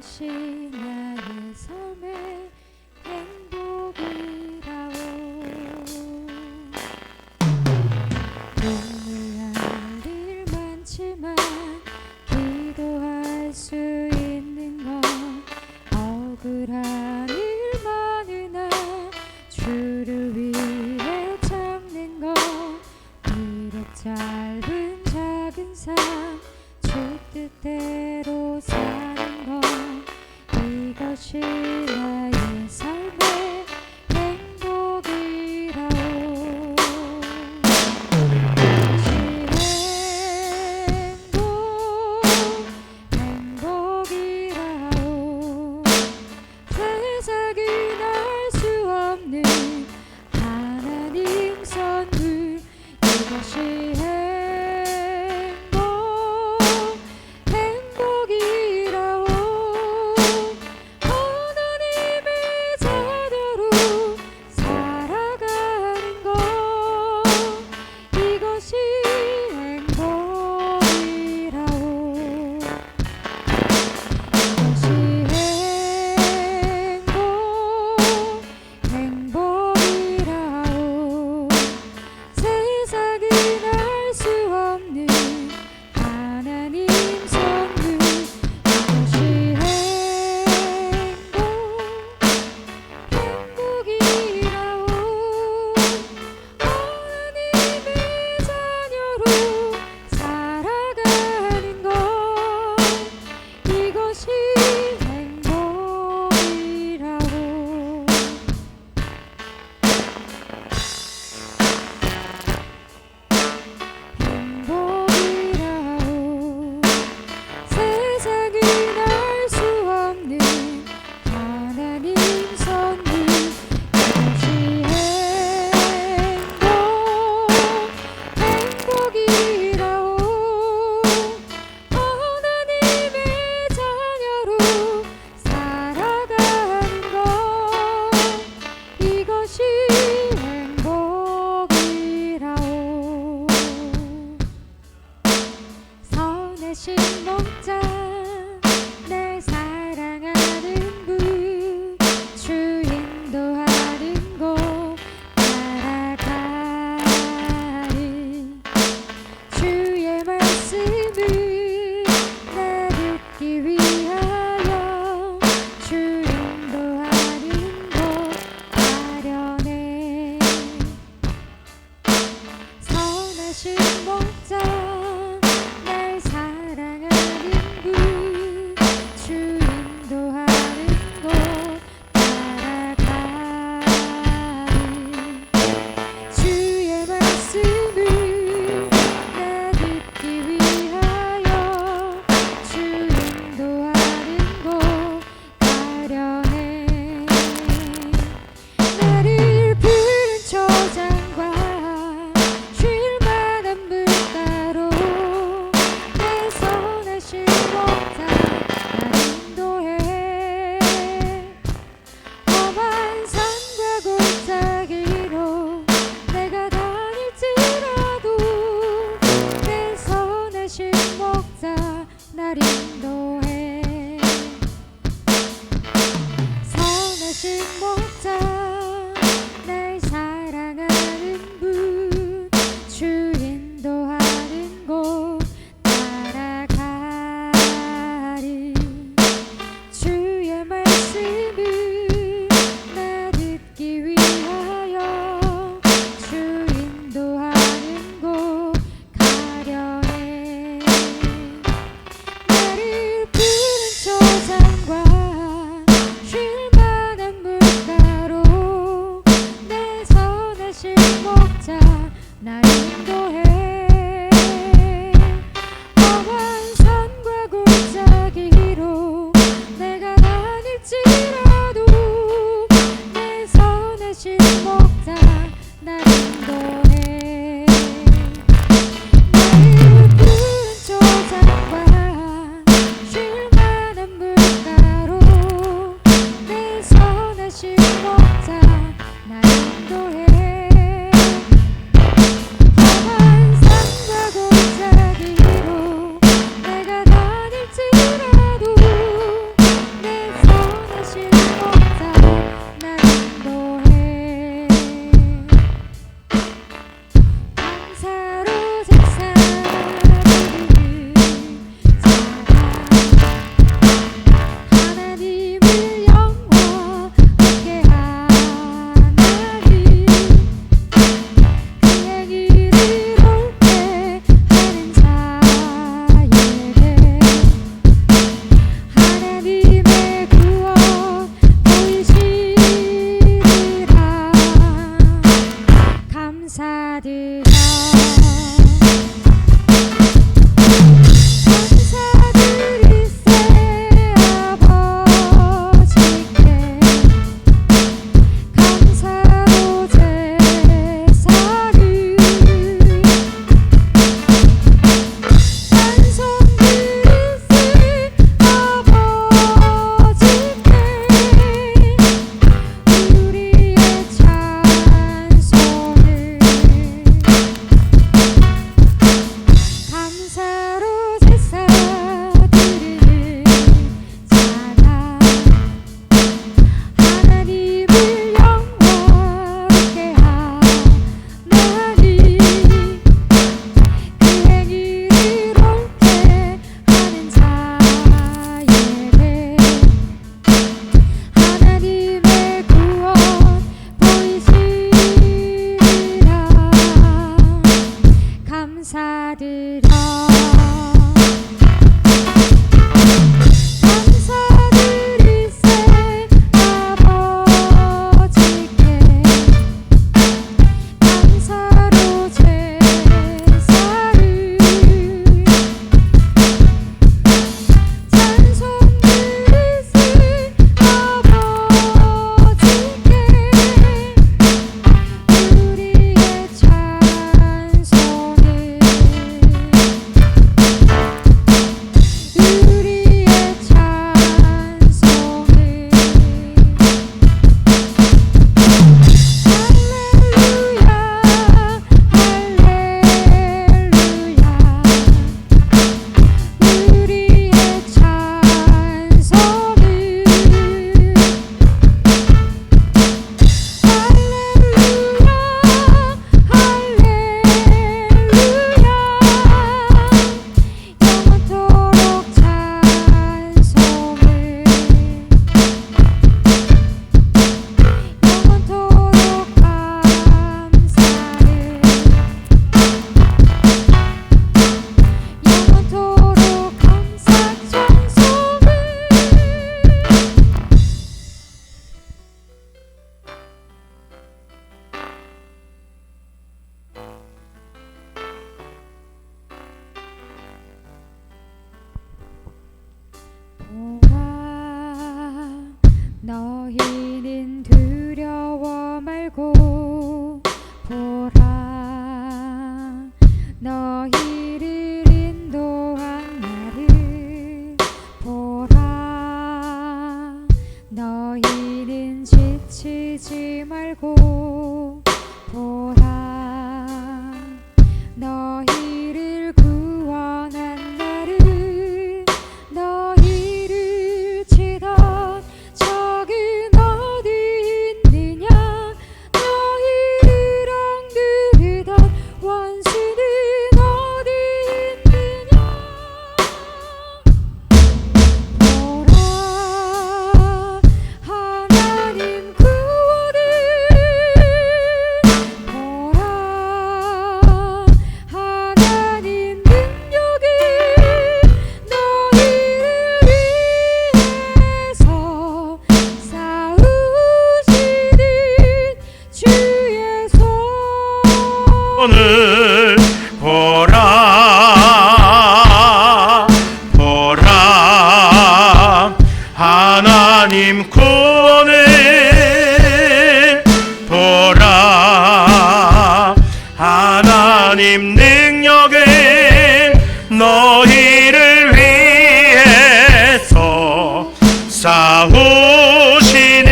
이것이 나의 삶의 행복이라오. 오늘 할 일 많지만 기도할 수 있는 건 억울한 일 많으나 주를 위해 참는 건 비록 짧은 작은 삶 주 뜻대로 사는 건 이것이 나의 삶의 행복이라오. 행복이라오. 세상이 날 수 없는 하나님 선물 이것이 행복이라오. 하나님의 자녀로 살아가는 것 이것이 행복이라오. 이것이 행복이라오. 세상이 날 수 없는 하나님 선물 이것이 행복이라오. 하나님의 자녀로 살아가는 것 이것이 행복이라오. 행복이라오. 세상이 날 수 없는 하나님 선물 이것이 행복이라오. 하나님의 자녀로 살아가는 것 이것이 행복이라오. 선하신 목자 날 사랑하는 분 주 인도하는 곳 따라가리. 주의 말씀을 나 듣기 위하여 주 인도하는 곳 가려네. 선하신 목자 날 사랑하는 분 주 인도하는 곳 따라가리. 주의 말씀을 나 듣기 위하여 주 인도하는 곳 가려네. 나를 푸른 초장과 쉴 만한 물가로 내 선하신 목자 날 인도해. 험한 산과 골짜기로 내가 다닐지라도 내 선하신 목자 날 인도해. 선하신 목자 날 사랑하는 분 주 인도하는 곳 따라가리. 주의 말씀을 나 듣기 위하여 주 인도하는 곳 가려네. 나를 푸른 초장과 쉴 만한 물가로 내 선하신 목자 날 인도해. 험한 산과 골짜기로 내가 다닐지라도 내 선하신 목자 날 인도해. 나를 푸른 초장과 쉴 만한 물가로 내 선하신 목자 날 인도해. 험한 산과 골짜기로 내가 다닐지라도 너희는 두려워 말고 보라, 너희를 인도한 나를 보라. 너희는 지치지 말고 보라, 너희를 구원한 나를. 너희를 치던 적은 어디 있느냐, 너희를 억누르던 원수는 어디 있느냐. 보라, 하나님 구원을 보라, 하나님 능력을 너희를 위해서 싸우시는 주의 오늘 보라 보라, 하나님 구원을 보라, 하나님 능력을 너희를 위해서 싸우시는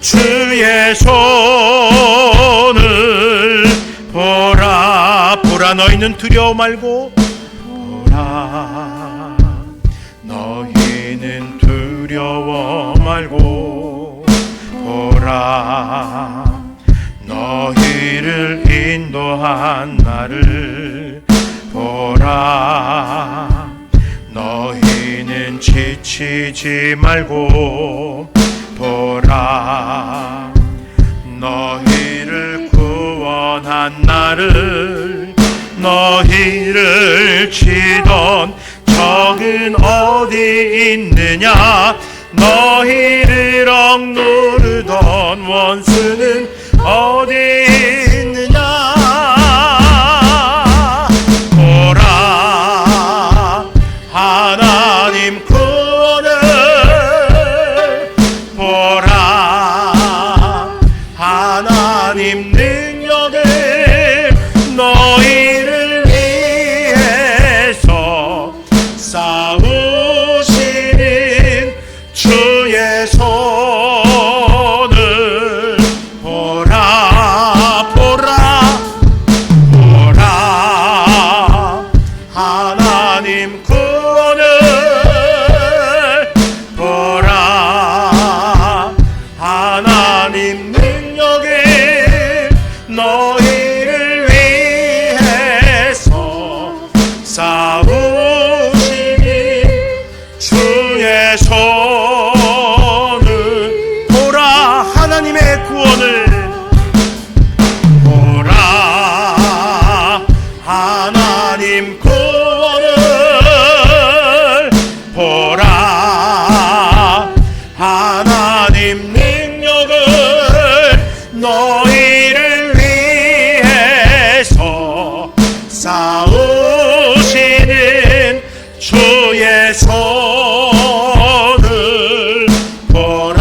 주의 손을 보라. 보라, 너희는 두려워 말고 보라, 너희는 두려워 말고 보라, 너희를 인도한 나를 보라. 너희는 지치지 말고 보라, 너희를 구원한 나를. 너희를 치던 적은 어디 있느냐, 너희를 억누르던 원수는 어디 있느냐. 보라, 하나님 구원을 보라, 하나님 능력을 너희를 위해서 싸우시는 주의 손을 보라. 보라 보라, 하나님 구원을 보라, 하나님 능력을 너희를 위해서 싸우시는 주의 손을 보라. 하나님의 구원을 보라, 하나님 구원을 보라, 하나님 능력을 너희를 위해서 싸우시는 주의 손을 보라.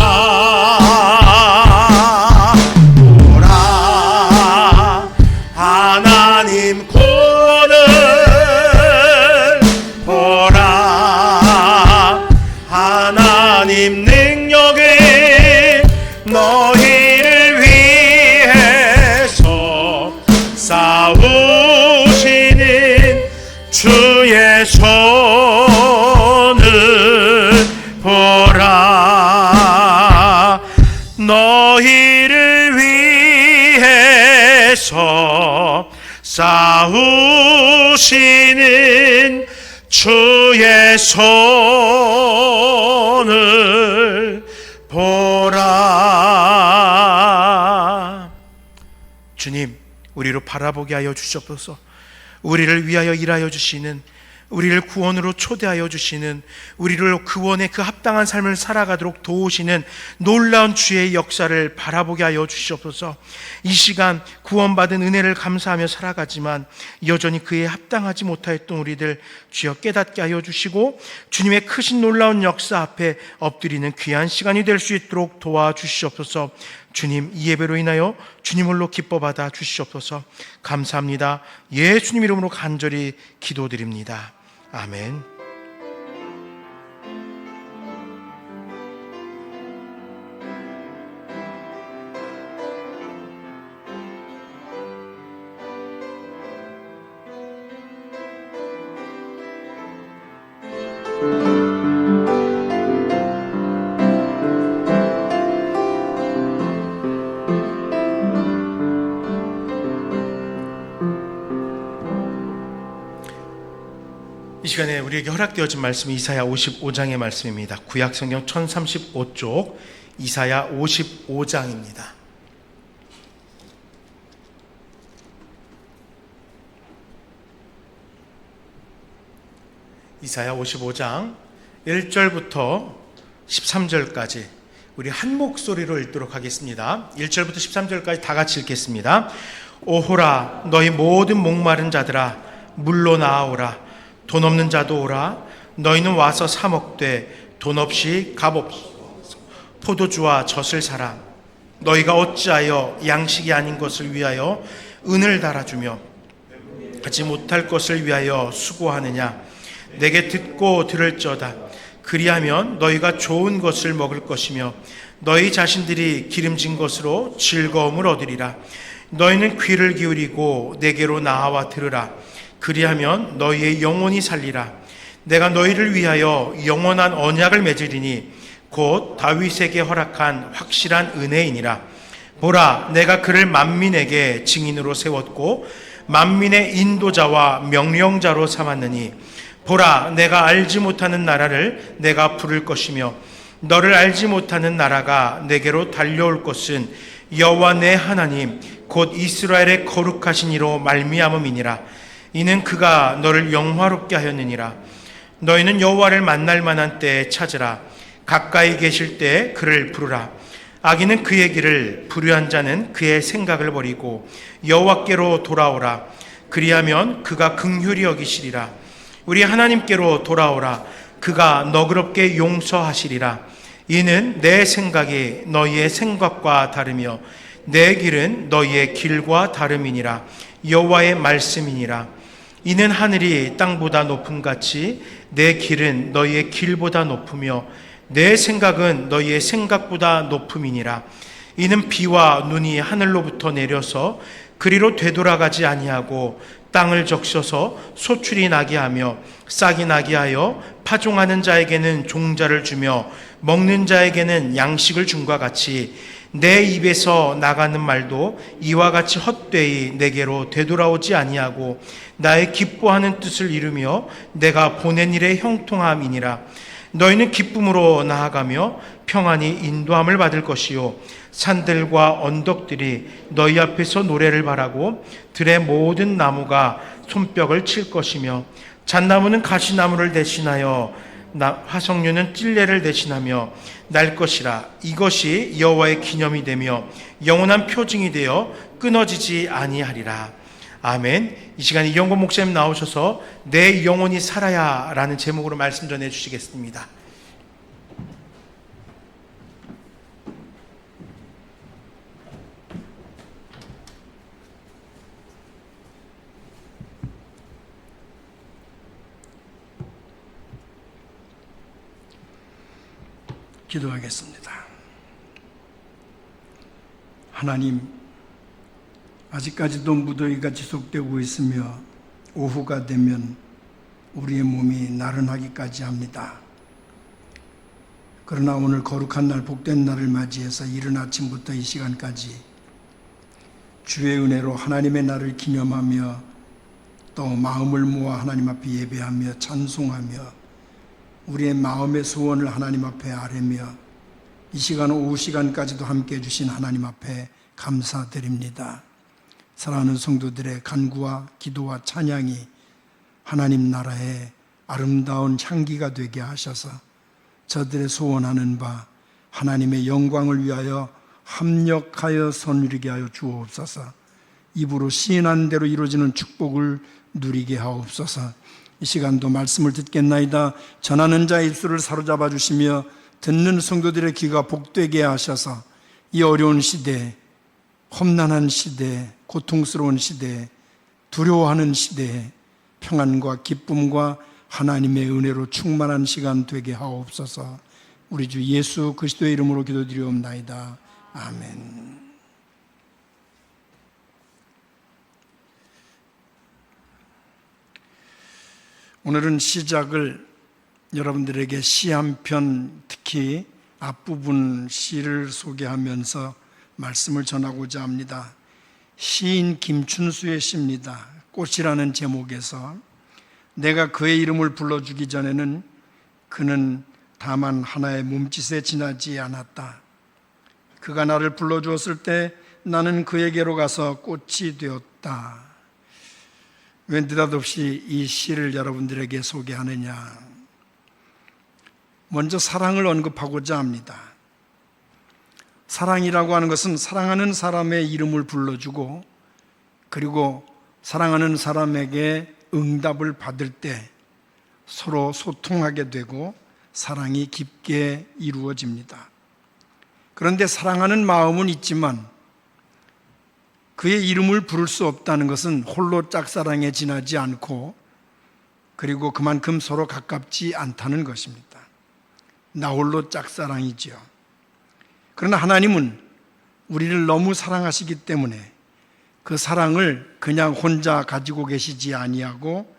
보라, 하나님 구원을 보라, 하나님 능력을 너희를 위해서 싸우시는 주의 손을 보라. 너희를 위해서 싸우시는 주의 손을 보라. 주님, 우리를 바라보게 하여 주시옵소서. 우리를 위하여 일하여 주시는, 우리를 구원으로 초대하여 주시는, 우리를 구원에 그 합당한 삶을 살아가도록 도우시는 놀라운 주의 역사를 바라보게 하여 주시옵소서. 이 시간 구원받은 은혜를 감사하며 살아가지만 여전히 그에 합당하지 못하였던 우리들 주여 깨닫게 하여 주시고 주님의 크신 놀라운 역사 앞에 엎드리는 귀한 시간이 될 수 있도록 도와주시옵소서. 주님, 이 예배로 인하여 주님 홀로 기뻐 받아 주시옵소서. 감사합니다. 예수님 이름으로 간절히 기도드립니다. 아멘. 이 시간에 우리에게 허락되어진 말씀은 이사야 55장의 말씀입니다. 구약성경 1035쪽 이사야 55장입니다. 이사야 55장 1절부터 13절까지 우리 한 목소리로 읽도록 하겠습니다. 1절부터 13절까지 다 같이 읽겠습니다. 오호라, 너희 모든 목마른 자들아, 물로 나아오라. 돈 없는 자도 오라. 너희는 와서 사 먹되 돈 없이 값없어 포도주와 젖을 사라. 너희가 어찌하여 양식이 아닌 것을 위하여 은을 달아주며 하지 못할 것을 위하여 수고하느냐. 내게 듣고 들을지어다. 그리하면 너희가 좋은 것을 먹을 것이며 너희 자신들이 기름진 것으로 즐거움을 얻으리라. 너희는 귀를 기울이고 내게로 나아와 들으라. 그리하면 너희의 영혼이 살리라. 내가 너희를 위하여 영원한 언약을 맺으리니 곧 다윗에게 허락한 확실한 은혜이니라. 보라, 내가 그를 만민에게 증인으로 세웠고 만민의 인도자와 명령자로 삼았느니 보라, 내가 알지 못하는 나라를 내가 부를 것이며 너를 알지 못하는 나라가 내게로 달려올 것은 여호와 내 하나님 곧 이스라엘의 거룩하신 이로 말미암음이니라. 이는 그가 너를 영화롭게 하였느니라. 너희는 여호와를 만날 만한 때에 찾으라. 가까이 계실 때에 그를 부르라. 악인은 그의 길을, 불의한 자는 그의 생각을 버리고 여호와께로 돌아오라. 그리하면 그가 긍휼히 여기시리라. 우리 하나님께로 돌아오라. 그가 너그럽게 용서하시리라. 이는 내 생각이 너희의 생각과 다르며 내 길은 너희의 길과 다름이니라. 여호와의 말씀이니라. 이는 하늘이 땅보다 높음 같이 내 길은 너희의 길보다 높으며 내 생각은 너희의 생각보다 높음이니라. 이는 비와 눈이 하늘로부터 내려서 그리로 되돌아가지 아니하고 땅을 적셔서 소출이 나게 하며 싹이 나게 하여 파종하는 자에게는 종자를 주며 먹는 자에게는 양식을 줌과 같이 내 입에서 나가는 말도 이와 같이 헛되이 내게로 되돌아오지 아니하고 나의 기뻐하는 뜻을 이루며 내가 보낸 일의 형통함이니라. 너희는 기쁨으로 나아가며 평안히 인도함을 받을 것이요 산들과 언덕들이 너희 앞에서 노래를 바라고 들의 모든 나무가 손뼉을 칠 것이며 잣나무는 가시나무를 대신하여 화석류는 찔레를 대신하며 날 것이라. 이것이 여호와의 기념이 되며 영원한 표징이 되어 끊어지지 아니하리라. 아멘. 이 시간에 이영권 목사님 나오셔서 내 영혼이 살아야 라는 제목으로 말씀 전해 주시겠습니다. 기도하겠습니다. 하나님, 아직까지도 무더위가 지속되고 있으며 오후가 되면 우리의 몸이 나른하기까지 합니다. 그러나 오늘 거룩한 날, 복된 날을 맞이해서 이른 아침부터 이 시간까지 주의 은혜로 하나님의 날을 기념하며 또 마음을 모아 하나님 앞에 예배하며 찬송하며 우리의 마음의 소원을 하나님 앞에 아뢰며 이 시간 오후 시간까지도 함께 해주신 하나님 앞에 감사드립니다. 사랑하는 성도들의 간구와 기도와 찬양이 하나님 나라의 아름다운 향기가 되게 하셔서 저들의 소원하는 바 하나님의 영광을 위하여 합력하여 선누리게 하여 주옵소서. 입으로 시인한 대로 이루어지는 축복을 누리게 하옵소서. 이 시간도 말씀을 듣겠나이다. 전하는 자의 입술을 사로잡아 주시며 듣는 성도들의 귀가 복되게 하셔서 이 어려운 시대, 험난한 시대, 고통스러운 시대, 두려워하는 시대에 평안과 기쁨과 하나님의 은혜로 충만한 시간 되게 하옵소서. 우리 주 예수 그리스도의 이름으로 기도드리옵나이다. 아멘. 오늘은 시작을 여러분들에게 시 한 편, 특히 앞부분 시를 소개하면서 말씀을 전하고자 합니다. 시인 김춘수의 시입니다. 꽃이라는 제목에서 내가 그의 이름을 불러주기 전에는 그는 다만 하나의 몸짓에 지나지 않았다. 그가 나를 불러주었을 때 나는 그에게로 가서 꽃이 되었다. 왜 느닷없이 이 시를 여러분들에게 소개하느냐? 먼저 사랑을 언급하고자 합니다. 사랑이라고 하는 것은 사랑하는 사람의 이름을 불러주고 그리고 사랑하는 사람에게 응답을 받을 때 서로 소통하게 되고 사랑이 깊게 이루어집니다. 그런데 사랑하는 마음은 있지만 그의 이름을 부를 수 없다는 것은 홀로 짝사랑에 지나지 않고 그리고 그만큼 서로 가깝지 않다는 것입니다. 나 홀로 짝사랑이지요. 그러나 하나님은 우리를 너무 사랑하시기 때문에 그 사랑을 그냥 혼자 가지고 계시지 아니하고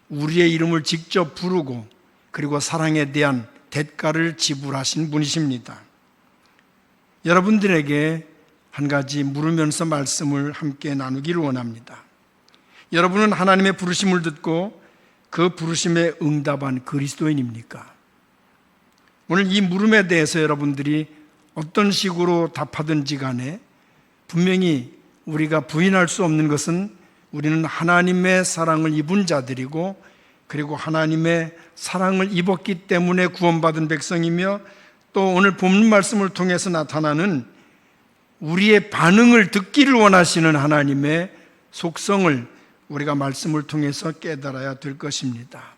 우리의 이름을 직접 부르고 그리고 사랑에 대한 대가를 지불하신 분이십니다. 여러분들에게 한 가지 물으면서 말씀을 함께 나누기를 원합니다. 여러분은 하나님의 부르심을 듣고 그 부르심에 응답한 그리스도인입니까? 오늘 이 물음에 대해서 여러분들이 어떤 식으로 답하든지 간에 분명히 우리가 부인할 수 없는 것은 우리는 하나님의 사랑을 입은 자들이고 그리고 하나님의 사랑을 입었기 때문에 구원받은 백성이며 또 오늘 본문 말씀을 통해서 나타나는 우리의 반응을 듣기를 원하시는 하나님의 속성을 우리가 말씀을 통해서 깨달아야 될 것입니다.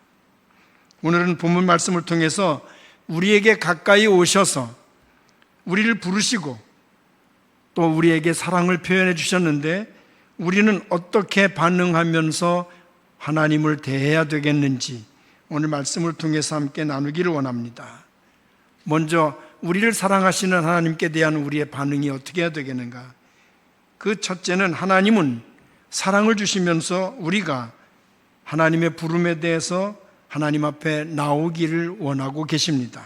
오늘은 본문 말씀을 통해서 우리에게 가까이 오셔서 우리를 부르시고 또 우리에게 사랑을 표현해 주셨는데 우리는 어떻게 반응하면서 하나님을 대해야 되겠는지 오늘 말씀을 통해서 함께 나누기를 원합니다. 먼저 우리를 사랑하시는 하나님께 대한 우리의 반응이 어떻게 해야 되겠는가? 그 첫째는 하나님은 사랑을 주시면서 우리가 하나님의 부름에 대해서 하나님 앞에 나오기를 원하고 계십니다.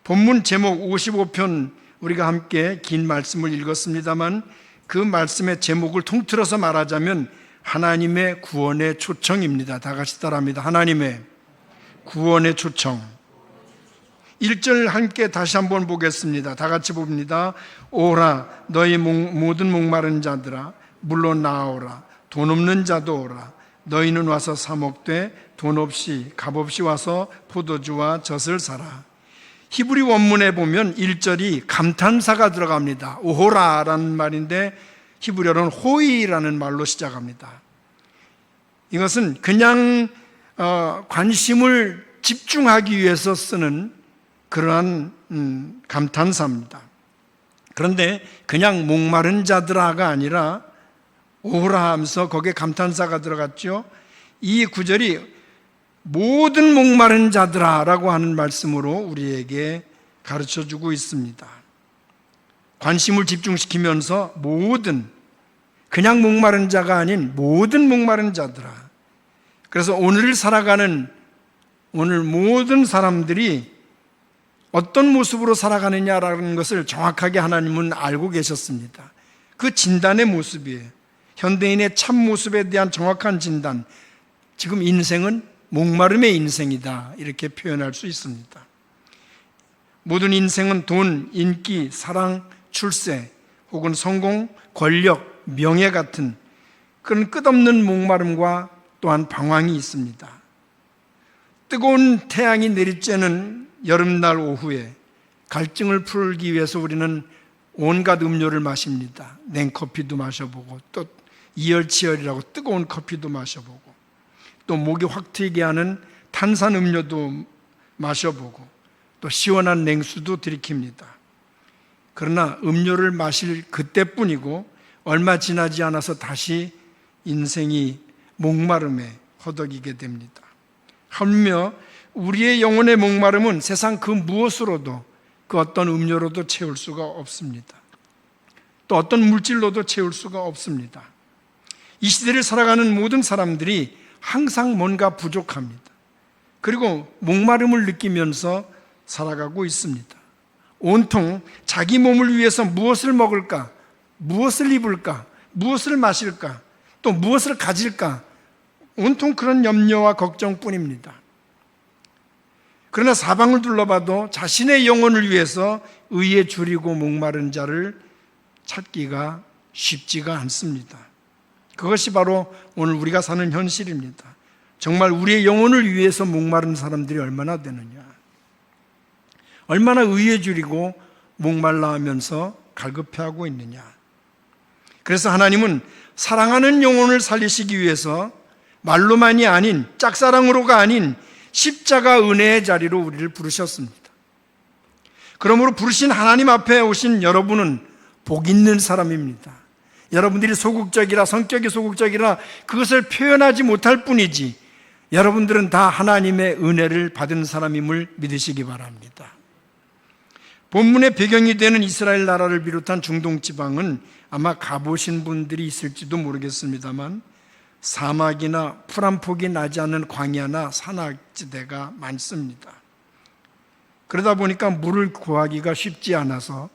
본문 제목 55편 우리가 함께 긴 말씀을 읽었습니다만 그 말씀의 제목을 통틀어서 말하자면 하나님의 구원의 초청입니다. 다 같이 따라합니다. 하나님의 구원의 초청. 1절 함께 다시 한번 보겠습니다. 다 같이 봅니다. 오라 너희 모든 목마른 자들아 물로 나오라 돈 없는 자도 오라 너희는 와서 사 먹되 돈 없이 값 없이 와서 포도주와 젖을 사라. 히브리 원문에 보면 1절이 감탄사가 들어갑니다. 오호라라는 말인데 히브리어로는 호이라는 말로 시작합니다. 이것은 그냥 관심을 집중하기 위해서 쓰는 그러한 감탄사입니다. 그런데 그냥 목마른 자들아가 아니라 오라 하면서 거기에 감탄사가 들어갔죠. 이 구절이 모든 목마른 자들아라고 하는 말씀으로 우리에게 가르쳐주고 있습니다. 관심을 집중시키면서 모든, 그냥 목마른 자가 아닌 모든 목마른 자들아. 그래서 오늘을 살아가는 오늘 모든 사람들이 어떤 모습으로 살아가느냐라는 것을 정확하게 하나님은 알고 계셨습니다. 그 진단의 모습이에요. 현대인의 참 모습에 대한 정확한 진단. 지금 인생은 목마름의 인생이다 이렇게 표현할 수 있습니다. 모든 인생은 돈, 인기, 사랑, 출세 혹은 성공, 권력, 명예 같은 그런 끝없는 목마름과 또한 방황이 있습니다. 뜨거운 태양이 내리쬐는 여름날 오후에 갈증을 풀기 위해서 우리는 온갖 음료를 마십니다. 냉커피도 마셔보고 또 이열치열이라고 뜨거운 커피도 마셔보고 또 목이 확 트이게 하는 탄산 음료도 마셔보고 또 시원한 냉수도 들이킵니다. 그러나 음료를 마실 그때뿐이고 얼마 지나지 않아서 다시 인생이 목마름에 허덕이게 됩니다. 하물며 우리의 영혼의 목마름은 세상 그 무엇으로도, 그 어떤 음료로도 채울 수가 없습니다. 또 어떤 물질로도 채울 수가 없습니다. 이 시대를 살아가는 모든 사람들이 항상 뭔가 부족합니다. 그리고 목마름을 느끼면서 살아가고 있습니다. 온통 자기 몸을 위해서 무엇을 먹을까, 무엇을 입을까, 무엇을 마실까, 또 무엇을 가질까, 온통 그런 염려와 걱정뿐입니다. 그러나 사방을 둘러봐도 자신의 영혼을 위해서 의에 줄이고 목마른 자를 찾기가 쉽지가 않습니다. 그것이 바로 오늘 우리가 사는 현실입니다. 정말 우리의 영혼을 위해서 목마른 사람들이 얼마나 되느냐, 얼마나 의에 줄이고 목말라 하면서 갈급해하고 있느냐. 그래서 하나님은 사랑하는 영혼을 살리시기 위해서 말로만이 아닌, 짝사랑으로가 아닌 십자가 은혜의 자리로 우리를 부르셨습니다. 그러므로 부르신 하나님 앞에 오신 여러분은 복 있는 사람입니다. 여러분들이 소극적이라, 성격이 소극적이라 그것을 표현하지 못할 뿐이지 여러분들은 다 하나님의 은혜를 받은 사람임을 믿으시기 바랍니다. 본문의 배경이 되는 이스라엘 나라를 비롯한 중동 지방은 아마 가보신 분들이 있을지도 모르겠습니다만 사막이나 풀 한 폭이 나지 않는 광야나 산악지대가 많습니다. 그러다 보니까 물을 구하기가 쉽지 않아서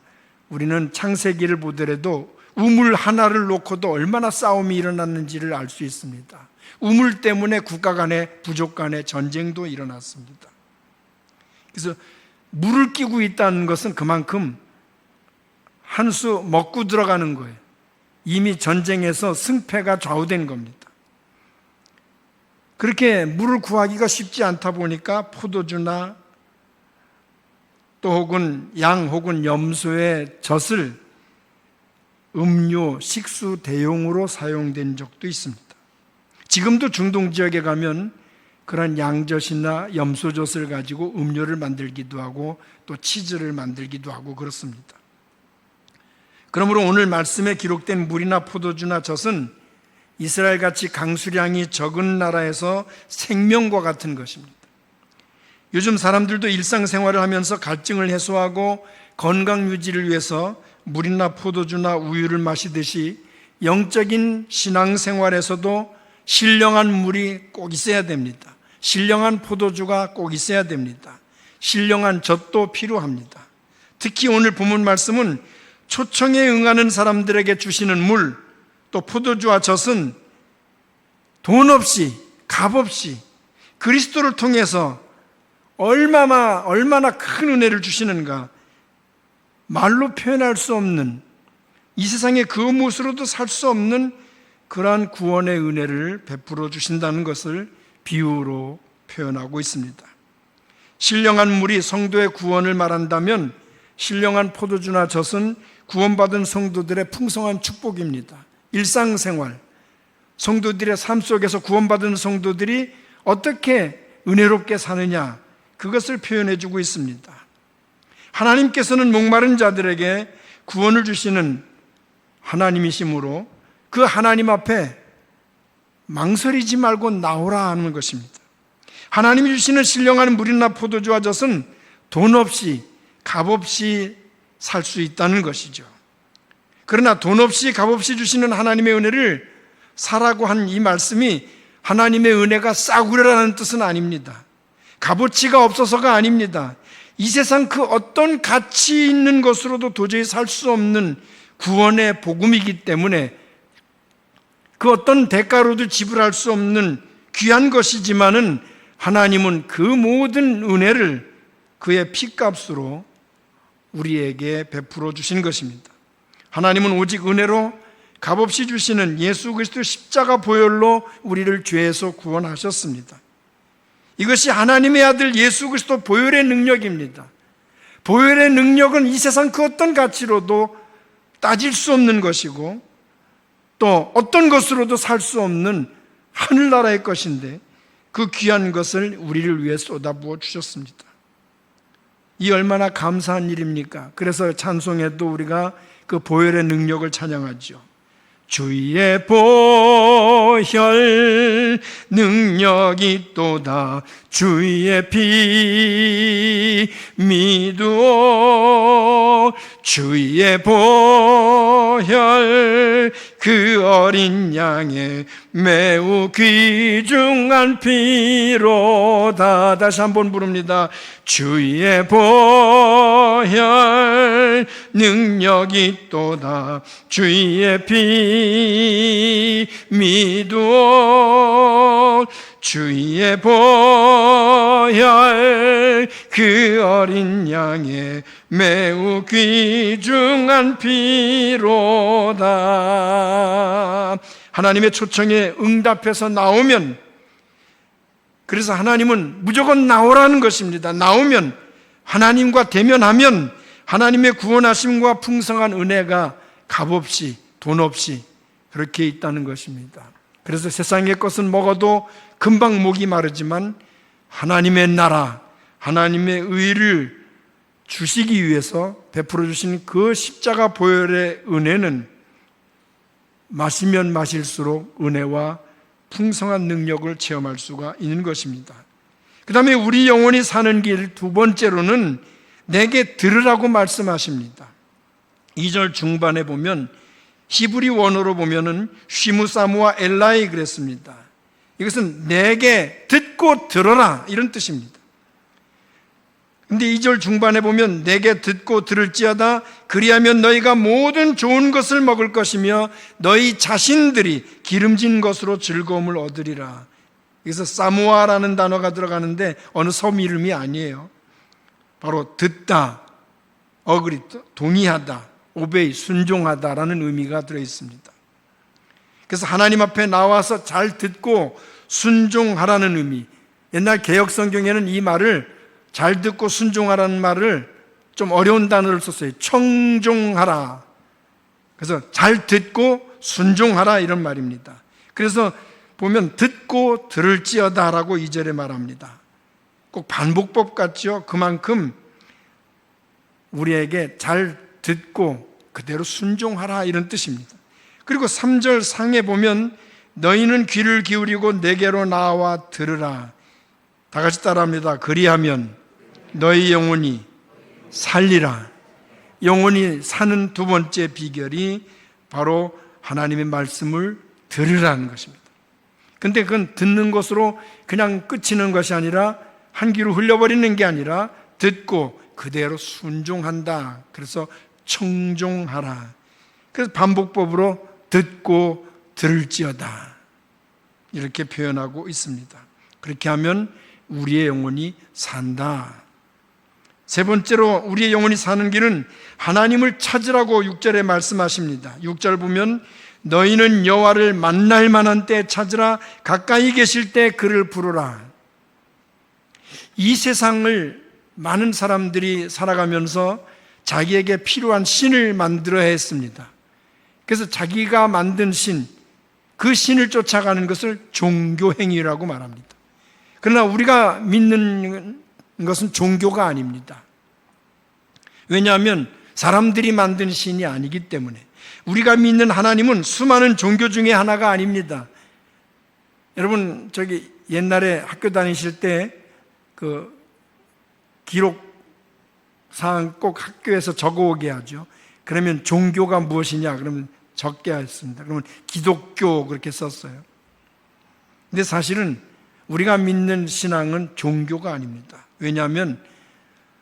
우리는 창세기를 보더라도 우물 하나를 놓고도 얼마나 싸움이 일어났는지를 알 수 있습니다. 우물 때문에 국가 간의, 부족 간의 전쟁도 일어났습니다. 그래서 물을 끼고 있다는 것은 그만큼 한 수 먹고 들어가는 거예요. 이미 전쟁에서 승패가 좌우된 겁니다. 그렇게 물을 구하기가 쉽지 않다 보니까 포도주나 또 혹은 양 혹은 염소의 젖을 음료, 식수 대용으로 사용된 적도 있습니다. 지금도 중동 지역에 가면 그런 양젖이나 염소젖을 가지고 음료를 만들기도 하고 또 치즈를 만들기도 하고 그렇습니다. 그러므로 오늘 말씀에 기록된 물이나 포도주나 젖은 이스라엘같이 강수량이 적은 나라에서 생명과 같은 것입니다. 요즘 사람들도 일상생활을 하면서 갈증을 해소하고 건강 유지를 위해서 물이나 포도주나 우유를 마시듯이 영적인 신앙생활에서도 신령한 물이 꼭 있어야 됩니다. 신령한 포도주가 꼭 있어야 됩니다. 신령한 젖도 필요합니다. 특히 오늘 본문 말씀은 초청에 응하는 사람들에게 주시는 물, 또 포도주와 젖은 돈 없이, 값 없이 그리스도를 통해서 얼마나 큰 은혜를 주시는가, 말로 표현할 수 없는, 이 세상에 그 무엇으로도 살 수 없는 그러한 구원의 은혜를 베풀어 주신다는 것을 비유로 표현하고 있습니다. 신령한 물이 성도의 구원을 말한다면 신령한 포도주나 젖은 구원받은 성도들의 풍성한 축복입니다. 일상생활, 성도들의 삶 속에서 구원받은 성도들이 어떻게 은혜롭게 사느냐, 그것을 표현해 주고 있습니다. 하나님께서는 목마른 자들에게 구원을 주시는 하나님이시므로 그 하나님 앞에 망설이지 말고 나오라 하는 것입니다. 하나님이 주시는 신령한 물이나 포도주와 젖은 돈 없이, 값 없이 살 수 있다는 것이죠. 그러나 돈 없이, 값 없이 주시는 하나님의 은혜를 사라고 한 이 말씀이 하나님의 은혜가 싸구려라는 뜻은 아닙니다. 값어치가 없어서가 아닙니다. 이 세상 그 어떤 가치 있는 것으로도 도저히 살 수 없는 구원의 복음이기 때문에 그 어떤 대가로도 지불할 수 없는 귀한 것이지만은 하나님은 그 모든 은혜를 그의 피값으로 우리에게 베풀어 주신 것입니다. 하나님은 오직 은혜로 값없이 주시는 예수 그리스도 십자가 보혈로 우리를 죄에서 구원하셨습니다. 이것이 하나님의 아들 예수 그리스도 보혈의 능력입니다. 보혈의 능력은 이 세상 그 어떤 가치로도 따질 수 없는 것이고 또 어떤 것으로도 살 수 없는 하늘나라의 것인데 그 귀한 것을 우리를 위해 쏟아부어 주셨습니다. 이 얼마나 감사한 일입니까? 그래서 찬송에도 우리가 그 보혈의 능력을 찬양하죠. 주의 보혈 능력이 또다 주의 피 믿으오 주의 보혈 그 어린 양의 매우 귀중한 피로다. 다시 한번 부릅니다. 주의 보혈 능력이 또다 주의 피 믿으오 주의 보혈 그 어린 양의 매우 귀중한 피로다. 하나님의 초청에 응답해서 나오면, 그래서 하나님은 무조건 나오라는 것입니다. 나오면, 하나님과 대면하면 하나님의 구원하심과 풍성한 은혜가 값없이 돈 없이 그렇게 있다는 것입니다. 그래서 세상의 것은 먹어도 금방 목이 마르지만 하나님의 나라, 하나님의 의를 주시기 위해서 베풀어 주신 그 십자가 보혈의 은혜는 마시면 마실수록 은혜와 풍성한 능력을 체험할 수가 있는 것입니다. 그 다음에 우리 영혼이 사는 길 두 번째로는 내게 들으라고 말씀하십니다. 2절 중반에 보면 히브리 원어로 보면은 쉬무사무와 엘라이 그랬습니다. 이것은 내게 듣고 들어라 이런 뜻입니다. 근데 2절 중반에 보면 내게 듣고 들을지어다 그리하면 너희가 모든 좋은 것을 먹을 것이며 너희 자신들이 기름진 것으로 즐거움을 얻으리라. 여기서 사무아라는 단어가 들어가는데 어느 섬 이름이 아니에요. 바로 듣다, 어그리, 동의하다, 오베이, 순종하다라는 의미가 들어있습니다. 그래서 하나님 앞에 나와서 잘 듣고 순종하라는 의미. 옛날 개역성경에는 이 말을 잘 듣고 순종하라는 말을 좀 어려운 단어를 썼어요. 청종하라. 그래서 잘 듣고 순종하라 이런 말입니다. 그래서 보면 듣고 들을지어다라고 2절에 말합니다. 꼭 반복법 같죠? 그만큼 우리에게 잘 듣고 그대로 순종하라 이런 뜻입니다. 그리고 3절 상에 보면 너희는 귀를 기울이고 내게로 나와 들으라. 다 같이 따라합니다. 그리하면 너희 영혼이 살리라. 영혼이 사는 두 번째 비결이 바로 하나님의 말씀을 들으라는 것입니다. 근데 그건 듣는 것으로 그냥 끝이는 것이 아니라 한 귀로 흘려버리는 게 아니라 듣고 그대로 순종한다. 그래서 청종하라. 그래서 반복법으로 듣고 들을지어다 이렇게 표현하고 있습니다. 그렇게 하면 우리의 영혼이 산다. 세 번째로 우리의 영혼이 사는 길은 하나님을 찾으라고 6절에 말씀하십니다. 6절 보면 너희는 여호와를 만날 만한 때 찾으라 가까이 계실 때 그를 부르라. 이 세상을 많은 사람들이 살아가면서 자기에게 필요한 신을 만들어야 했습니다. 그래서 자기가 만든 신, 그 신을 쫓아가는 것을 종교행위라고 말합니다. 그러나 우리가 믿는 것은 종교가 아닙니다. 왜냐하면 사람들이 만든 신이 아니기 때문에. 우리가 믿는 하나님은 수많은 종교 중에 하나가 아닙니다. 여러분 저기 옛날에 학교 다니실 때 그 기록사항 꼭 학교에서 적어오게 하죠. 그러면 종교가 무엇이냐 그러면 적게 했습니다. 그러면 기독교 그렇게 썼어요. 근데 사실은 우리가 믿는 신앙은 종교가 아닙니다. 왜냐하면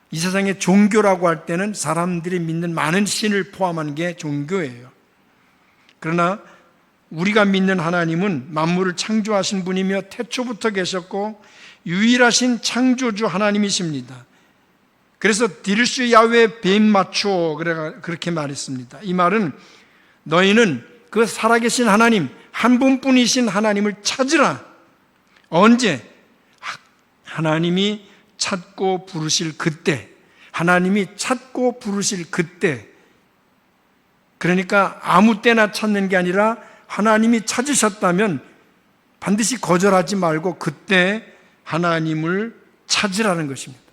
이 세상에 종교라고 할 때는 사람들이 믿는 많은 신을 포함한 게 종교예요. 그러나 우리가 믿는 하나님은 만물을 창조하신 분이며 태초부터 계셨고 유일하신 창조주 하나님이십니다. 그래서 디르슈 야훼 벤 마초 그렇게 말했습니다. 이 말은 너희는 그 살아계신 하나님 한 분뿐이신 하나님을 찾으라. 언제? 하나님이 찾고 부르실 그때, 하나님이 찾고 부르실 그때. 그러니까 아무 때나 찾는 게 아니라 하나님이 찾으셨다면 반드시 거절하지 말고 그때 하나님을 찾으라는 것입니다.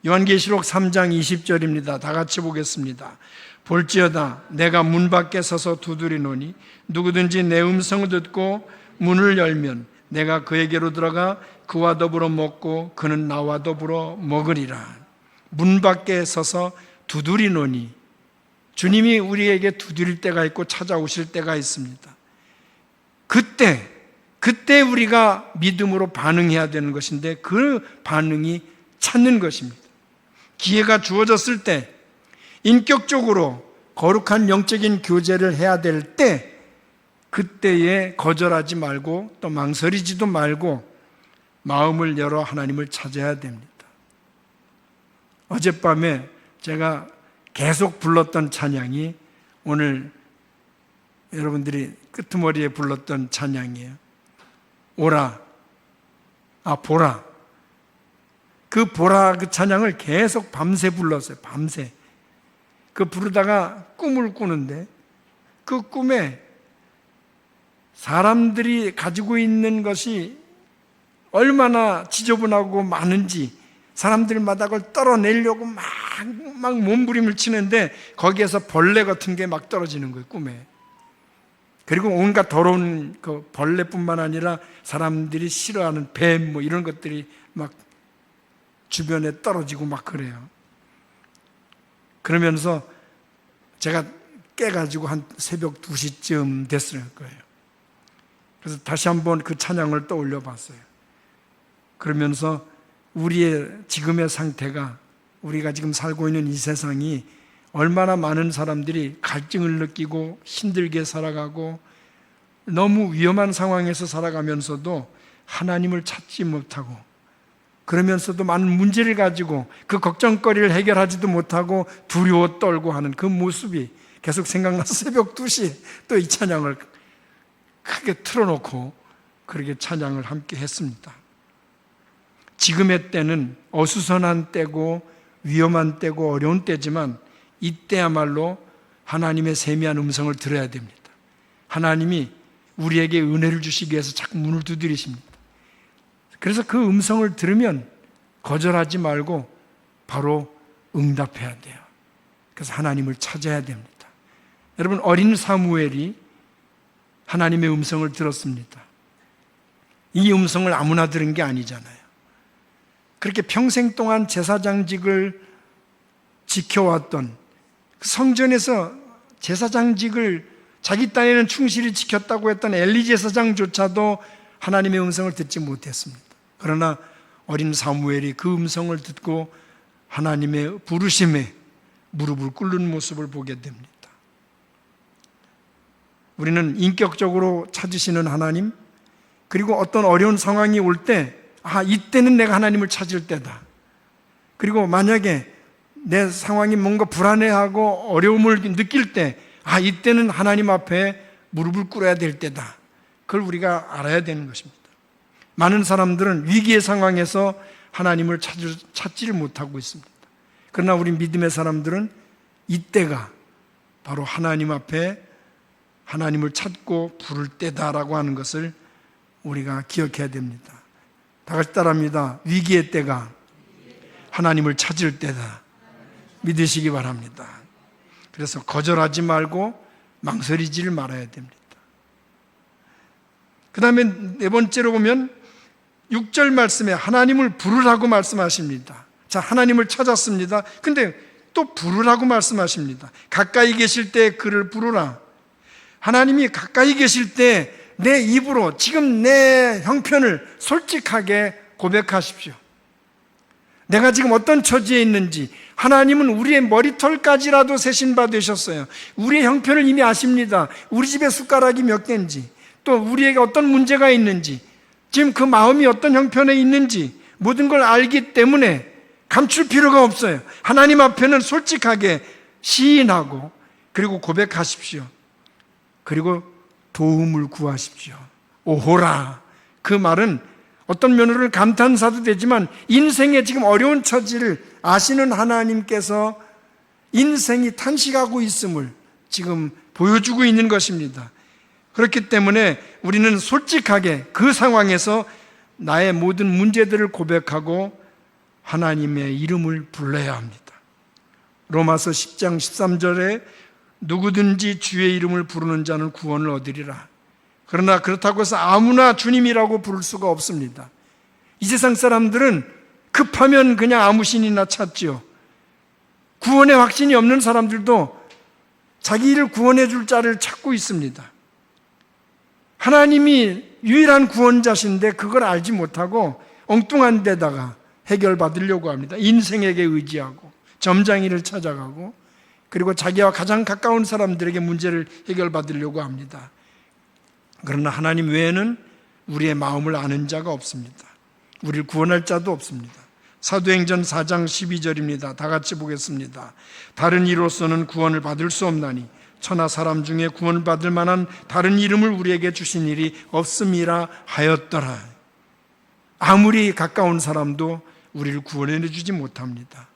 요한계시록 3장 20절입니다. 다 같이 보겠습니다. 볼지어다 내가 문 밖에 서서 두드리노니 누구든지 내 음성을 듣고 문을 열면 내가 그에게로 들어가 그와 더불어 먹고 그는 나와 더불어 먹으리라. 문 밖에 서서 두드리노니, 주님이 우리에게 두드릴 때가 있고 찾아오실 때가 있습니다. 그때 우리가 믿음으로 반응해야 되는 것인데 그 반응이 찾는 것입니다. 기회가 주어졌을 때, 인격적으로 거룩한 영적인 교제를 해야 될 때, 그때에 거절하지 말고 또 망설이지도 말고 마음을 열어 하나님을 찾아야 됩니다. 어젯밤에 제가 계속 불렀던 찬양이 오늘 여러분들이 끄트머리에 불렀던 찬양이에요. 오라, 보라. 그 보라 그 찬양을 계속 밤새 불렀어요. 밤새. 그 부르다가 꿈을 꾸는데 그 꿈에 사람들이 가지고 있는 것이 얼마나 지저분하고 많은지 사람들마다 그걸 떨어내려고 막 몸부림을 치는데 거기에서 벌레 같은 게 막 떨어지는 거예요, 꿈에. 그리고 온갖 더러운 그 벌레뿐만 아니라 사람들이 싫어하는 뱀 이런 것들이 막 주변에 떨어지고 막 그래요. 그러면서 제가 깨가지고 한 새벽 2시쯤 됐을 거예요. 그래서 다시 한번 그 찬양을 떠올려 봤어요. 그러면서 우리의 지금의 상태가, 우리가 지금 살고 있는 이 세상이 얼마나 많은 사람들이 갈증을 느끼고 힘들게 살아가고 너무 위험한 상황에서 살아가면서도 하나님을 찾지 못하고, 그러면서도 많은 문제를 가지고 그 걱정거리를 해결하지도 못하고 두려워 떨고 하는 그 모습이 계속 생각나서 새벽 2시에 또 이 찬양을 크게 틀어놓고 그렇게 찬양을 함께 했습니다. 지금의 때는 어수선한 때고 위험한 때고 어려운 때지만 이때야말로 하나님의 세미한 음성을 들어야 됩니다. 하나님이 우리에게 은혜를 주시기 위해서 자꾸 문을 두드리십니다. 그래서 그 음성을 들으면 거절하지 말고 바로 응답해야 돼요. 그래서 하나님을 찾아야 됩니다. 여러분, 어린 사무엘이 하나님의 음성을 들었습니다. 이 음성을 아무나 들은 게 아니잖아요. 그렇게 평생 동안 제사장직을 지켜왔던, 성전에서 제사장직을 자기 딴에는 충실히 지켰다고 했던 엘리 제사장조차도 하나님의 음성을 듣지 못했습니다. 그러나 어린 사무엘이 그 음성을 듣고 하나님의 부르심에 무릎을 꿇는 모습을 보게 됩니다. 우리는 인격적으로 찾으시는 하나님, 그리고 어떤 어려운 상황이 올 때, 이때는 내가 하나님을 찾을 때다. 그리고 만약에 내 상황이 뭔가 불안해하고 어려움을 느낄 때, 이때는 하나님 앞에 무릎을 꿇어야 될 때다. 그걸 우리가 알아야 되는 것입니다. 많은 사람들은 위기의 상황에서 하나님을 찾지를 못하고 있습니다. 그러나 우리 믿음의 사람들은 이때가 바로 하나님 앞에 하나님을 찾고 부를 때다라고 하는 것을 우리가 기억해야 됩니다. 다 같이 따라합니다. 위기의 때가 하나님을 찾을 때다. 믿으시기 바랍니다. 그래서 거절하지 말고 망설이지를 말아야 됩니다. 그 다음에 네 번째로 보면 6절 말씀에 하나님을 부르라고 말씀하십니다. 자, 하나님을 찾았습니다. 근데 또 부르라고 말씀하십니다. 가까이 계실 때 그를 부르라. 하나님이 가까이 계실 때 내 입으로 지금 내 형편을 솔직하게 고백하십시오. 내가 지금 어떤 처지에 있는지, 하나님은 우리의 머리털까지라도 세신 바 되셨어요. 우리의 형편을 이미 아십니다. 우리 집에 숟가락이 몇 개인지, 또 우리에게 어떤 문제가 있는지, 지금 그 마음이 어떤 형편에 있는지 모든 걸 알기 때문에 감출 필요가 없어요. 하나님 앞에는 솔직하게 시인하고 그리고 고백하십시오. 그리고 도움을 구하십시오. 오호라. 그 말은 어떤 면으로는 감탄사도 되지만 인생의 지금 어려운 처지를 아시는 하나님께서 인생이 탄식하고 있음을 지금 보여주고 있는 것입니다. 그렇기 때문에 우리는 솔직하게 그 상황에서 나의 모든 문제들을 고백하고 하나님의 이름을 불러야 합니다. 로마서 10장 13절에 누구든지 주의 이름을 부르는 자는 구원을 얻으리라. 그러나 그렇다고 해서 아무나 주님이라고 부를 수가 없습니다. 이 세상 사람들은 급하면 그냥 아무 신이나 찾지요. 구원의 확신이 없는 사람들도 자기 일을 구원해 줄 자를 찾고 있습니다. 하나님이 유일한 구원자신데 그걸 알지 못하고 엉뚱한 데다가 해결받으려고 합니다. 인생에게 의지하고 점장이를 찾아가고 그리고 자기와 가장 가까운 사람들에게 문제를 해결받으려고 합니다. 그러나 하나님 외에는 우리의 마음을 아는 자가 없습니다. 우리를 구원할 자도 없습니다. 사도행전 4장 12절입니다. 다 같이 보겠습니다. 다른 이로서는 구원을 받을 수 없나니 천하 사람 중에 구원을 받을 만한 다른 이름을 우리에게 주신 일이 없음이라 하였더라. 아무리 가까운 사람도 우리를 구원해 주지 못합니다.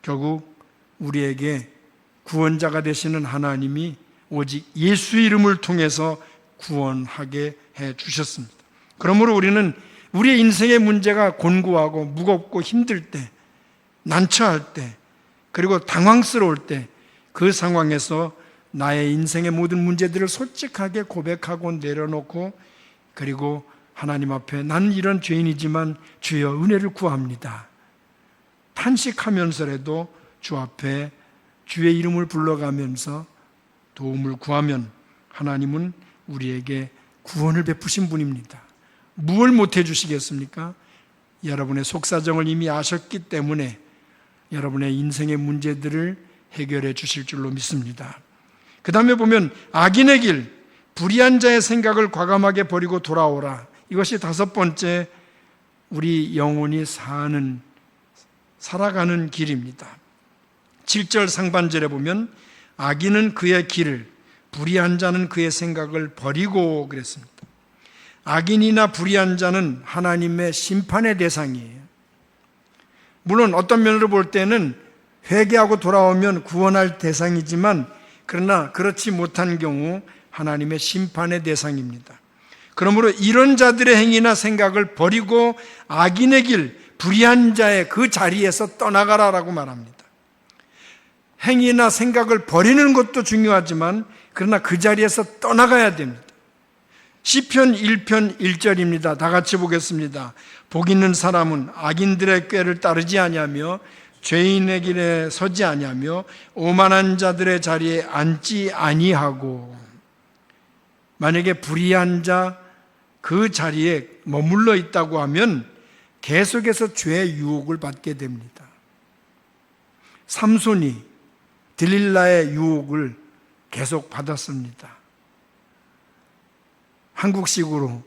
결국 우리에게 구원자가 되시는 하나님이 오직 예수 이름을 통해서 구원하게 해 주셨습니다. 그러므로 우리는 우리의 인생의 문제가 곤고하고 무겁고 힘들 때, 난처할 때, 그리고 당황스러울 때 그 상황에서 나의 인생의 모든 문제들을 솔직하게 고백하고 내려놓고 그리고 하나님 앞에 나는 이런 죄인이지만 주여 은혜를 구합니다. 탄식하면서라도 주 앞에 주의 이름을 불러가면서 도움을 구하면 하나님은 우리에게 구원을 베푸신 분입니다. 무엇을 못해 주시겠습니까? 여러분의 속사정을 이미 아셨기 때문에 여러분의 인생의 문제들을 해결해 주실 줄로 믿습니다. 그 다음에 보면 악인의 길, 불의한 자의 생각을 과감하게 버리고 돌아오라. 이것이 다섯 번째 우리 영혼이 살아가는 길입니다. 7절 상반절에 보면 악인은 그의 길을, 불의한 자는 그의 생각을 버리고 그랬습니다. 악인이나 불의한 자는 하나님의 심판의 대상이에요. 물론 어떤 면으로 볼 때는 회개하고 돌아오면 구원할 대상이지만 그러나 그렇지 못한 경우 하나님의 심판의 대상입니다. 그러므로 이런 자들의 행위나 생각을 버리고 악인의 길, 불의한 자의 그 자리에서 떠나가라라고 말합니다. 행위나 생각을 버리는 것도 중요하지만 그러나 그 자리에서 떠나가야 됩니다. 시편 1편 1절입니다. 다 같이 보겠습니다. 복 있는 사람은 악인들의 꾀를 따르지 아니하며 죄인의 길에 서지 아니하며 오만한 자들의 자리에 앉지 아니하고. 만약에 불의한 자 그 자리에 머물러 있다고 하면 계속해서 죄의 유혹을 받게 됩니다. 삼손이 들릴라의 유혹을 계속 받았습니다. 한국식으로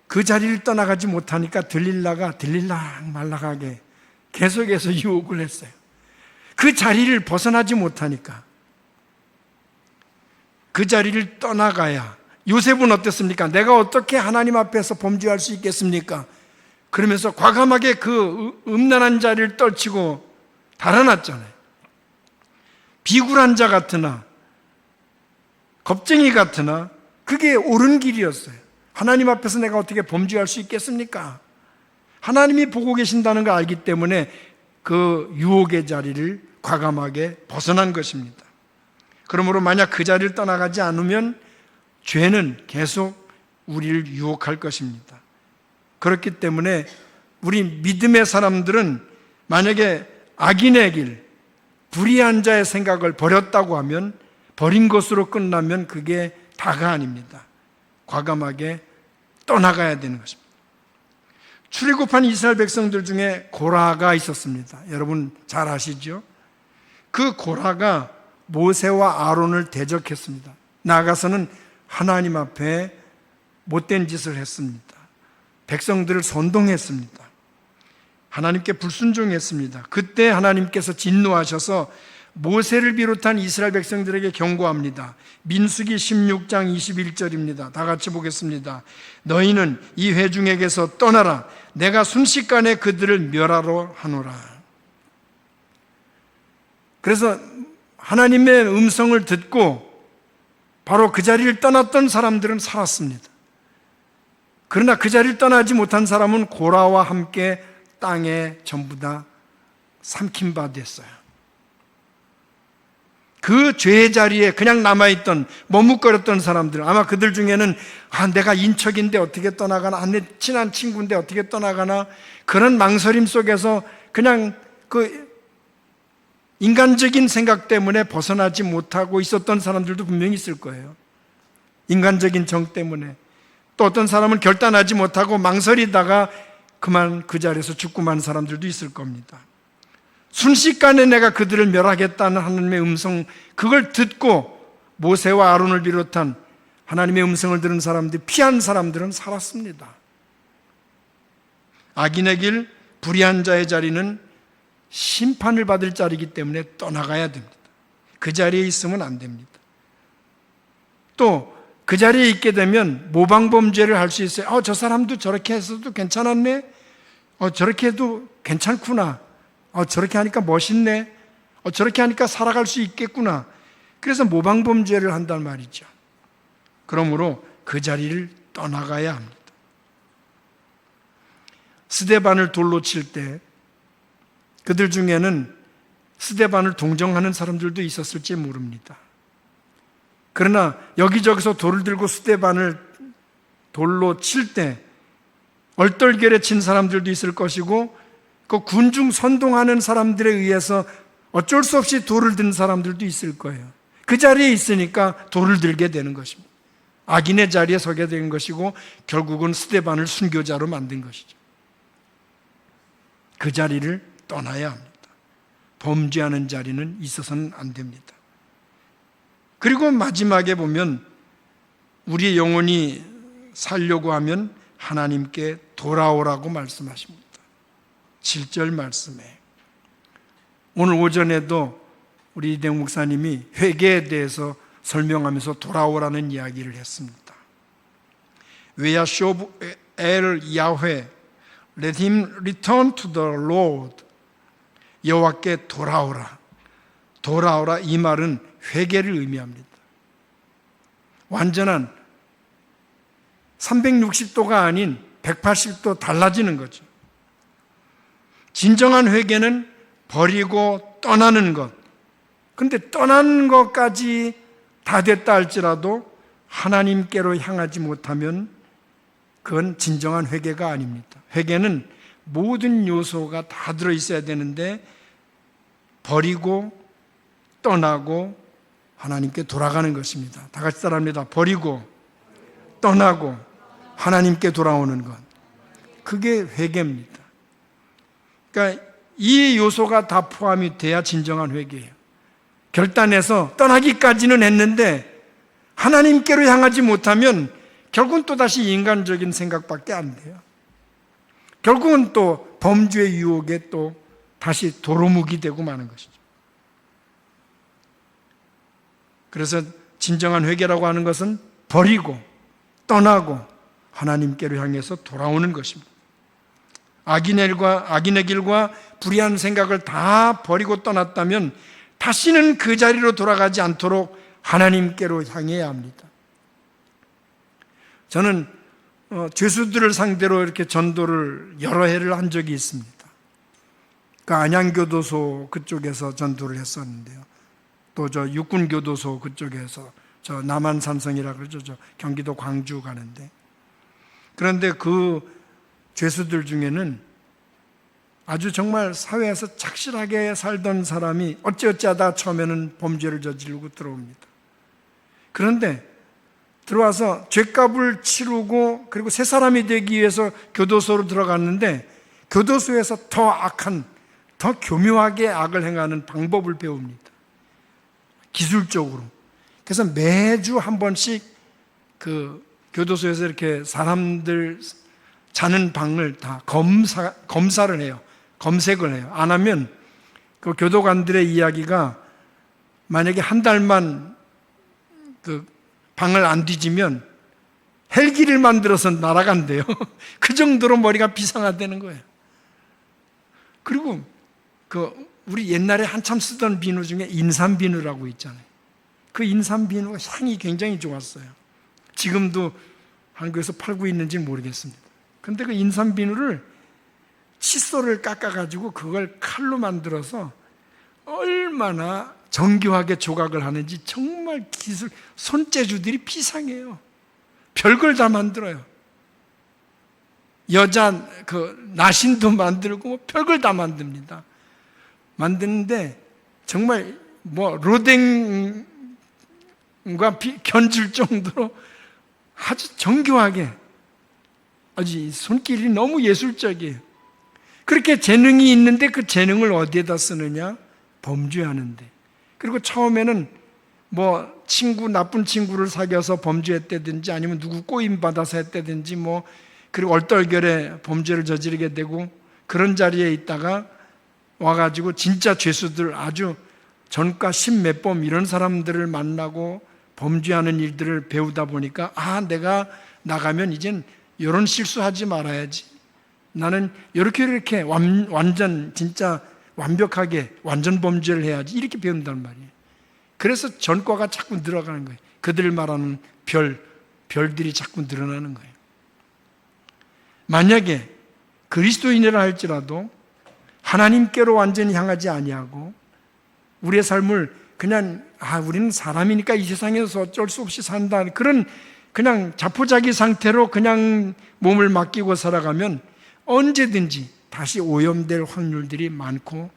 그 자리를 떠나가지 못하니까 들릴라 말라가게 계속해서 유혹을 했어요. 그 자리를 벗어나지 못하니까 그 자리를 떠나가야. 요셉은 어땠습니까? 내가 어떻게 하나님 앞에서 범죄할 수 있겠습니까? 그러면서 과감하게 그 음란한 자리를 떨치고 달아났잖아요. 비굴한 자 같으나 겁쟁이 같으나 그게 옳은 길이었어요. 하나님 앞에서 내가 어떻게 범죄할 수 있겠습니까? 하나님이 보고 계신다는 걸 알기 때문에 그 유혹의 자리를 과감하게 벗어난 것입니다. 그러므로 만약 그 자리를 떠나가지 않으면 죄는 계속 우리를 유혹할 것입니다. 그렇기 때문에 우리 믿음의 사람들은 만약에 악인의 길, 불의한 자의 생각을 버렸다고 하면 버린 것으로 끝나면 그게 다가 아닙니다. 과감하게 떠나가야 되는 것입니다. 출애굽한 이스라엘 백성들 중에 고라가 있었습니다. 여러분 잘 아시죠? 그 고라가 모세와 아론을 대적했습니다. 나아가서는 하나님 앞에 못된 짓을 했습니다. 백성들을 선동했습니다. 하나님께 불순종했습니다. 그때 하나님께서 진노하셔서 모세를 비롯한 이스라엘 백성들에게 경고합니다. 민수기 16장 21절입니다. 다 같이 보겠습니다. 너희는 이 회중에게서 떠나라. 내가 순식간에 그들을 멸하러 하노라. 그래서 하나님의 음성을 듣고 바로 그 자리를 떠났던 사람들은 살았습니다. 그러나 그 자리를 떠나지 못한 사람은 고라와 함께 땅에 전부 다 삼킨 바 됐어요. 그 죄의 자리에 그냥 남아있던, 머뭇거렸던 사람들, 아마 그들 중에는 내가 인척인데 어떻게 떠나가나, 내 친한 친구인데 어떻게 떠나가나, 그런 망설임 속에서 그냥 그 인간적인 생각 때문에 벗어나지 못하고 있었던 사람들도 분명히 있을 거예요. 인간적인 정 때문에. 또 어떤 사람은 결단하지 못하고 망설이다가 그만 그 자리에서 죽고 만 사람들도 있을 겁니다. 순식간에 내가 그들을 멸하겠다는 하나님의 음성, 그걸 듣고 모세와 아론을 비롯한 하나님의 음성을 들은 사람들, 피한 사람들은 살았습니다. 악인의 길, 불의한 자의 자리는 심판을 받을 자리이기 때문에 떠나가야 됩니다. 그 자리에 있으면 안 됩니다. 또 그 자리에 있게 되면 모방범죄를 할 수 있어요. 저 사람도 저렇게 했어도 괜찮았네. 저렇게 해도 괜찮구나. 저렇게 하니까 멋있네. 저렇게 하니까 살아갈 수 있겠구나. 그래서 모방범죄를 한단 말이죠. 그러므로 그 자리를 떠나가야 합니다. 스데반을 돌로 칠 때 그들 중에는 스데반을 동정하는 사람들도 있었을지 모릅니다. 그러나 여기저기서 돌을 들고 스데반을 돌로 칠 때 얼떨결에 친 사람들도 있을 것이고, 그 군중 선동하는 사람들에 의해서 어쩔 수 없이 돌을 든 사람들도 있을 거예요. 그 자리에 있으니까 돌을 들게 되는 것입니다. 악인의 자리에 서게 된 것이고 결국은 스데반을 순교자로 만든 것이죠. 그 자리를 떠나야 합니다. 범죄하는 자리는 있어서는 안 됩니다. 그리고 마지막에 보면 우리의 영혼이 살려고 하면 하나님께 돌아오라고 말씀하십니다. 7절 말씀에. 오늘 오전에도 우리 이대웅 목사님이 회개에 대해서 설명하면서 돌아오라는 이야기를 했습니다. 외야쇼브 엘 야훼 Let him return to the Lord. 여호와께 돌아오라. 돌아오라, 이 말은 회개를 의미합니다. 완전한 360도가 아닌 180도 달라지는 거죠. 진정한 회개는 버리고 떠나는 것. 근데 떠나는 것까지 다 됐다 할지라도 하나님께로 향하지 못하면 그건 진정한 회개가 아닙니다. 회개는 모든 요소가 다 들어있어야 되는데 버리고 떠나고 하나님께 돌아가는 것입니다. 다 같이 따라합니다. 버리고 떠나고 하나님께 돌아오는 것. 그게 회개입니다. 그러니까 이 요소가 다 포함이 돼야 진정한 회개예요. 결단해서 떠나기까지는 했는데 하나님께로 향하지 못하면 결국은 또다시 인간적인 생각밖에 안 돼요. 결국은 또 범죄의 유혹에 또 다시 도루묵이 되고 마는 것이죠. 그래서 진정한 회개라고 하는 것은 버리고 떠나고 하나님께로 향해서 돌아오는 것입니다. 악인의 길과 불의한 생각을 다 버리고 떠났다면 다시는 그 자리로 돌아가지 않도록 하나님께로 향해야 합니다. 저는 죄수들을 상대로 이렇게 전도를 여러 해를 한 적이 있습니다. 그 안양교도소 그쪽에서 전도를 했었는데요. 또 저 육군교도소 그쪽에서 저 남한산성이라 그러죠. 저 경기도 광주 가는데. 그런데 그 죄수들 중에는 아주 정말 사회에서 착실하게 살던 사람이 어찌어찌하다 처음에는 범죄를 저지르고 들어옵니다. 그런데 들어와서 죄값을 치르고 그리고 새 사람이 되기 위해서 교도소로 들어갔는데 교도소에서 더 악한, 더 교묘하게 악을 행하는 방법을 배웁니다. 기술적으로. 그래서 매주 한 번씩 그 교도소에서 이렇게 사람들 자는 방을 다 검사를 해요. 검색을 해요. 안 하면 그 교도관들의 이야기가 만약에 한 달만 그 방을 안 뒤지면 헬기를 만들어서 날아간대요. 그 정도로 머리가 비상하다는 거예요. 그리고 그 우리 옛날에 한참 쓰던 비누 중에 인삼비누라고 있잖아요. 그 인삼비누 향이 굉장히 좋았어요. 지금도 한국에서 팔고 있는지 모르겠습니다. 근데 그 인삼비누를 칫솔을 깎아가지고 그걸 칼로 만들어서 얼마나 정교하게 조각을 하는지 정말 기술, 손재주들이 비상해요. 별걸 다 만들어요. 여자 그 나신도 만들고 뭐 별걸 다 만듭니다. 만드는데 정말 뭐 로댕과 견줄 정도로 아주 정교하게, 아주 손길이 너무 예술적이에요. 그렇게 재능이 있는데 그 재능을 어디에다 쓰느냐? 범죄하는데. 그리고 처음에는 뭐 나쁜 친구를 사귀어서 범죄했다든지 아니면 누구 꼬임 받아서 했다든지 뭐, 그리고 얼떨결에 범죄를 저지르게 되고, 그런 자리에 있다가 와가지고 진짜 죄수들, 아주 전과 십몇 범 이런 사람들을 만나고 범죄하는 일들을 배우다 보니까, 내가 나가면 이젠 이런 실수하지 말아야지, 나는 이렇게 완전 진짜 완벽하게 완전 범죄를 해야지, 이렇게 배운단 말이에요. 그래서 전과가 자꾸 늘어가는 거예요. 그들 말하는 별들이 자꾸 늘어나는 거예요. 만약에 그리스도인이라 할지라도 하나님께로 완전히 향하지 아니하고 우리의 삶을 그냥 우리는 사람이니까 이 세상에서 어쩔 수 없이 산다, 그런 그냥 자포자기 상태로 그냥 몸을 맡기고 살아가면 언제든지 다시 오염될 확률들이 많고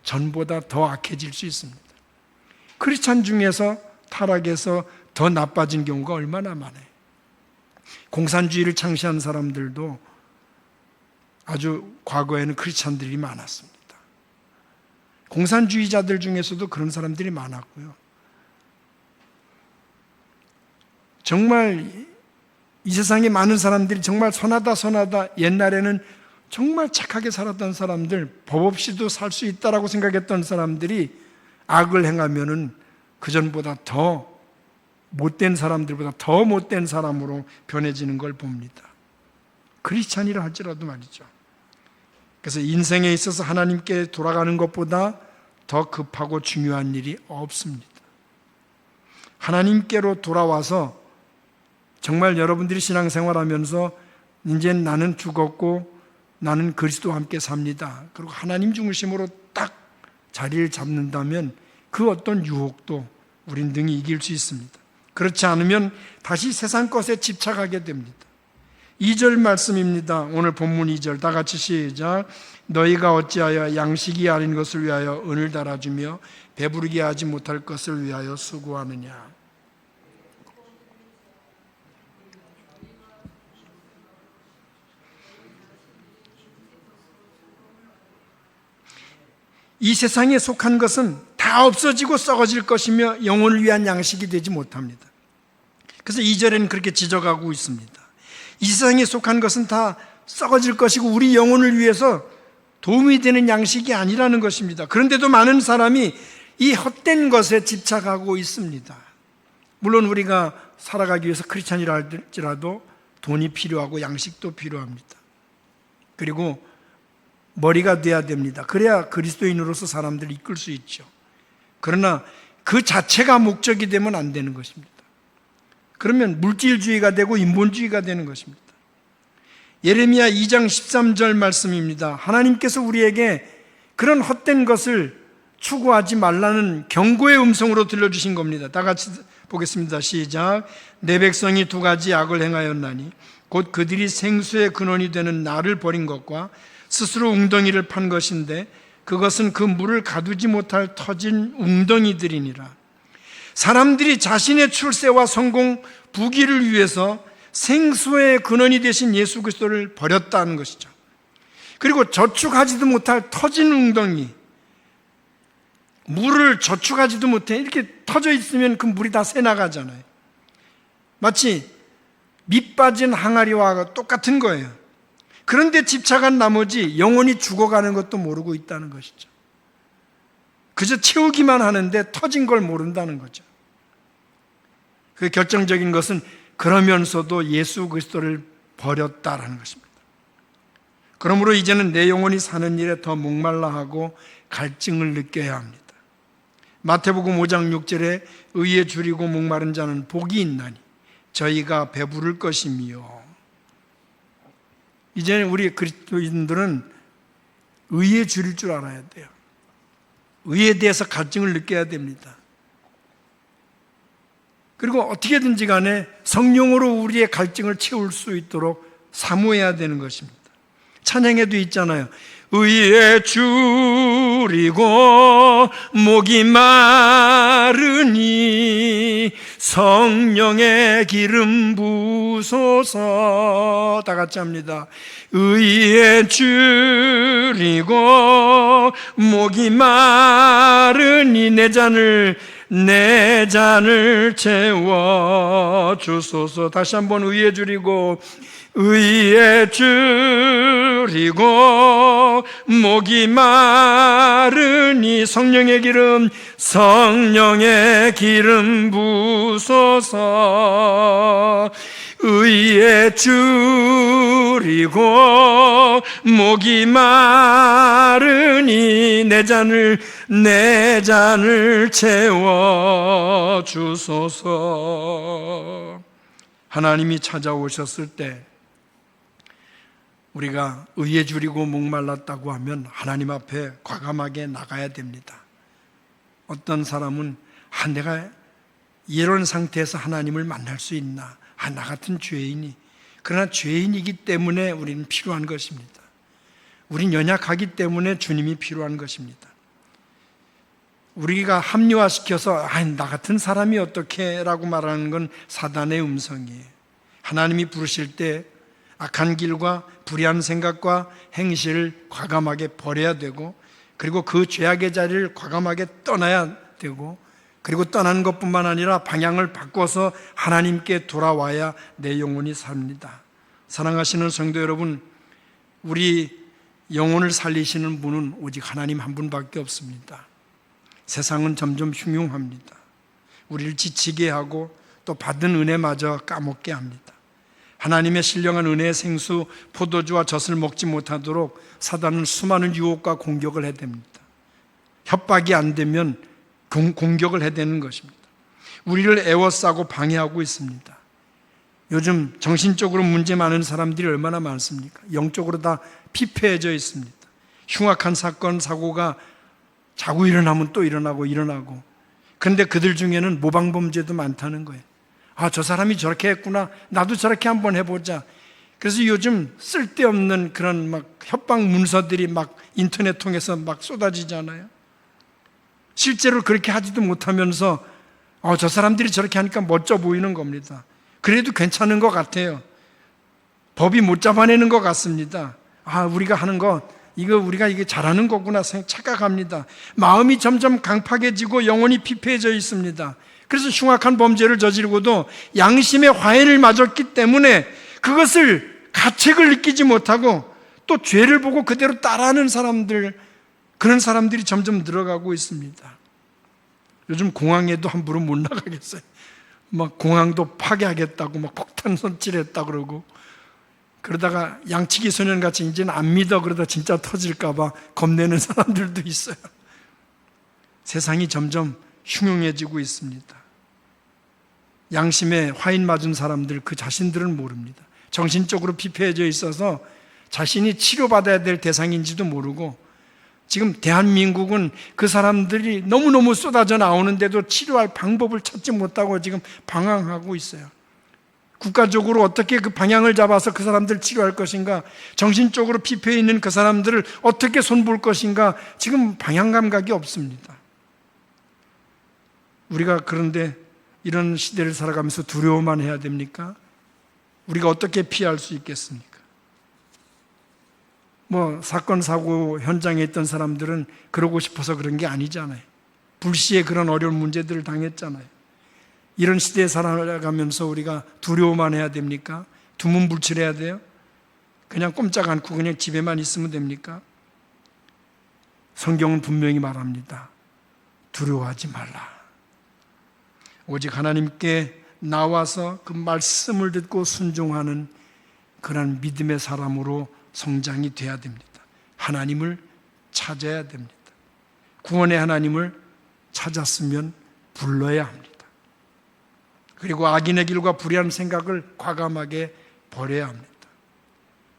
전보다 더 악해질 수 있습니다. 크리스찬 중에서 타락해서 더 나빠진 경우가 얼마나 많아요. 공산주의를 창시한 사람들도 아주 과거에는 크리스찬들이 많았습니다. 공산주의자들 중에서도 그런 사람들이 많았고요. 정말 이 세상에 많은 사람들이 정말 선하다, 옛날에는 정말 착하게 살았던 사람들, 법 없이도 살 수 있다라고 생각했던 사람들이 악을 행하면은 그전보다 더 못된 사람들보다 더 못된 사람으로 변해지는 걸 봅니다. 크리스찬이라 할지라도 말이죠. 그래서 인생에 있어서 하나님께 돌아가는 것보다 더 급하고 중요한 일이 없습니다. 하나님께로 돌아와서 정말 여러분들이 신앙생활하면서 이제 나는 죽었고 나는 그리스도와 함께 삽니다, 그리고 하나님 중심으로 딱 자리를 잡는다면 그 어떤 유혹도 우린 능히 이길 수 있습니다. 그렇지 않으면 다시 세상 것에 집착하게 됩니다. 2절 말씀입니다. 오늘 본문 2절 다 같이 시작. 너희가 어찌하여 양식이 아닌 것을 위하여 은을 달아주며 배부르게 하지 못할 것을 위하여 수고하느냐. 이 세상에 속한 것은 다 없어지고 썩어질 것이며 영혼을 위한 양식이 되지 못합니다. 그래서 2절에는 그렇게 지적하고 있습니다. 이 세상에 속한 것은 다 썩어질 것이고 우리 영혼을 위해서 도움이 되는 양식이 아니라는 것입니다. 그런데도 많은 사람이 이 헛된 것에 집착하고 있습니다. 물론 우리가 살아가기 위해서 크리스찬이라 할지라도 돈이 필요하고 양식도 필요합니다. 그리고 머리가 돼야 됩니다. 그래야 그리스도인으로서 사람들을 이끌 수 있죠. 그러나 그 자체가 목적이 되면 안 되는 것입니다. 그러면 물질주의가 되고 인본주의가 되는 것입니다. 예레미야 2장 13절 말씀입니다. 하나님께서 우리에게 그런 헛된 것을 추구하지 말라는 경고의 음성으로 들려주신 겁니다. 다 같이 보겠습니다. 시작. 내 백성이 두 가지 악을 행하였나니 곧 그들이 생수의 근원이 되는 나를 버린 것과 스스로 웅덩이를 판 것인데 그것은 그 물을 가두지 못할 터진 웅덩이들이니라. 사람들이 자신의 출세와 성공, 부귀를 위해서 생수의 근원이 되신 예수 그리스도를 버렸다는 것이죠. 그리고 저축하지도 못할 터진 웅덩이, 물을 저축하지도 못해 이렇게 터져 있으면 그 물이 다 새나가잖아요. 마치 밑 빠진 항아리와 똑같은 거예요. 그런데 집착한 나머지 영혼이 죽어가는 것도 모르고 있다는 것이죠. 그저 채우기만 하는데 터진 걸 모른다는 거죠. 그 결정적인 것은 그러면서도 예수 그리스도를 버렸다라는 것입니다. 그러므로 이제는 내 영혼이 사는 일에 더 목말라하고 갈증을 느껴야 합니다. 마태복음 5장 6절에 의에 줄이고 목마른 자는 복이 있나니 저희가 배부를 것이며. 이제는 우리 그리스도인들은 의에 줄일 줄 알아야 돼요. 의에 대해서 갈증을 느껴야 됩니다. 그리고 어떻게든지 간에 성령으로 우리의 갈증을 채울 수 있도록 사모해야 되는 것입니다. 찬양에도 있잖아요. 의에 줄이고 목이 마르니 성령의 기름 부소서. 다 같이 합니다. 의에 줄이고 목이 마르니 내 잔을 채워 주소서. 다시 한번 의에 줄이고 의에 줄이고 목이 마르니 성령의 기름 부소서. 의에 줄이고 목이 마르니 내 잔을 채워 주소서. 하나님이 찾아오셨을 때 우리가 의에 줄이고 목말랐다고 하면 하나님 앞에 과감하게 나가야 됩니다. 어떤 사람은 내가 이런 상태에서 하나님을 만날 수 있나? 나 같은 죄인이. 그러나 죄인이기 때문에 우리는 필요한 것입니다. 우린 연약하기 때문에 주님이 필요한 것입니다. 우리가 합리화시켜서 나 같은 사람이 어떻게 라고 말하는 건 사단의 음성이에요. 하나님이 부르실 때 악한 길과 불의한 생각과 행실을 과감하게 버려야 되고, 그리고 그 죄악의 자리를 과감하게 떠나야 되고, 그리고 떠나는 것뿐만 아니라 방향을 바꿔서 하나님께 돌아와야 내 영혼이 삽니다. 사랑하시는 성도 여러분, 우리 영혼을 살리시는 분은 오직 하나님 한 분밖에 없습니다. 세상은 점점 흉흉합니다. 우리를 지치게 하고 또 받은 은혜마저 까먹게 합니다. 하나님의 신령한 은혜의 생수 포도주와 젖을 먹지 못하도록 사단은 수많은 유혹과 공격을 해댑니다. 협박이 안 되면 공격을 해대는 것입니다. 우리를 애워싸고 방해하고 있습니다. 요즘 정신적으로 문제 많은 사람들이 얼마나 많습니까? 영적으로 다 피폐해져 있습니다. 흉악한 사건, 사고가 자고 일어나면 또 일어나고. 그런데 그들 중에는 모방범죄도 많다는 거예요. 저 사람이 저렇게 했구나, 나도 저렇게 한번 해보자. 그래서 요즘 쓸데없는 그런 막 협박 문서들이 막 인터넷 통해서 막 쏟아지잖아요. 실제로 그렇게 하지도 못하면서 저 사람들이 저렇게 하니까 멋져 보이는 겁니다. 그래도 괜찮은 것 같아요. 법이 못 잡아내는 것 같습니다. 우리가 하는 거 우리가 이게 잘하는 거구나 착각합니다. 마음이 점점 강팍해지고 영혼이 피폐해져 있습니다. 그래서 흉악한 범죄를 저지르고도 양심의 화해를 맞았기 때문에 그것을 가책을 느끼지 못하고 또 죄를 보고 그대로 따라하는 사람들, 그런 사람들이 점점 늘어가고 있습니다. 요즘 공항에도 함부로 못 나가겠어요. 막 공항도 파괴하겠다고 막 폭탄 손질했다 그러고, 그러다가 양치기 소년같이 이제는 안 믿어 그러다 진짜 터질까봐 겁내는 사람들도 있어요. 세상이 점점 흉흉해지고 있습니다. 양심에 화인 맞은 사람들 그 자신들은 모릅니다. 정신적으로 피폐해져 있어서 자신이 치료받아야 될 대상인지도 모르고, 지금 대한민국은 그 사람들이 너무너무 쏟아져 나오는데도 치료할 방법을 찾지 못하고 지금 방황하고 있어요. 국가적으로 어떻게 그 방향을 잡아서 그 사람들 치료할 것인가, 정신적으로 피폐해 있는 그 사람들을 어떻게 손볼 것인가, 지금 방향 감각이 없습니다. 우리가 그런데 이런 시대를 살아가면서 두려워만 해야 됩니까? 우리가 어떻게 피할 수 있겠습니까? 사건 사고 현장에 있던 사람들은 그러고 싶어서 그런 게 아니잖아요. 불시에 그런 어려운 문제들을 당했잖아요. 이런 시대에 살아가면서 우리가 두려워만 해야 됩니까? 두문불출해야 돼요? 그냥 꼼짝 않고 그냥 집에만 있으면 됩니까? 성경은 분명히 말합니다. 두려워하지 말라. 오직 하나님께 나와서 그 말씀을 듣고 순종하는 그런 믿음의 사람으로 성장이 돼야 됩니다. 하나님을 찾아야 됩니다. 구원의 하나님을 찾았으면 불러야 합니다. 그리고 악인의 길과 불의한 생각을 과감하게 버려야 합니다.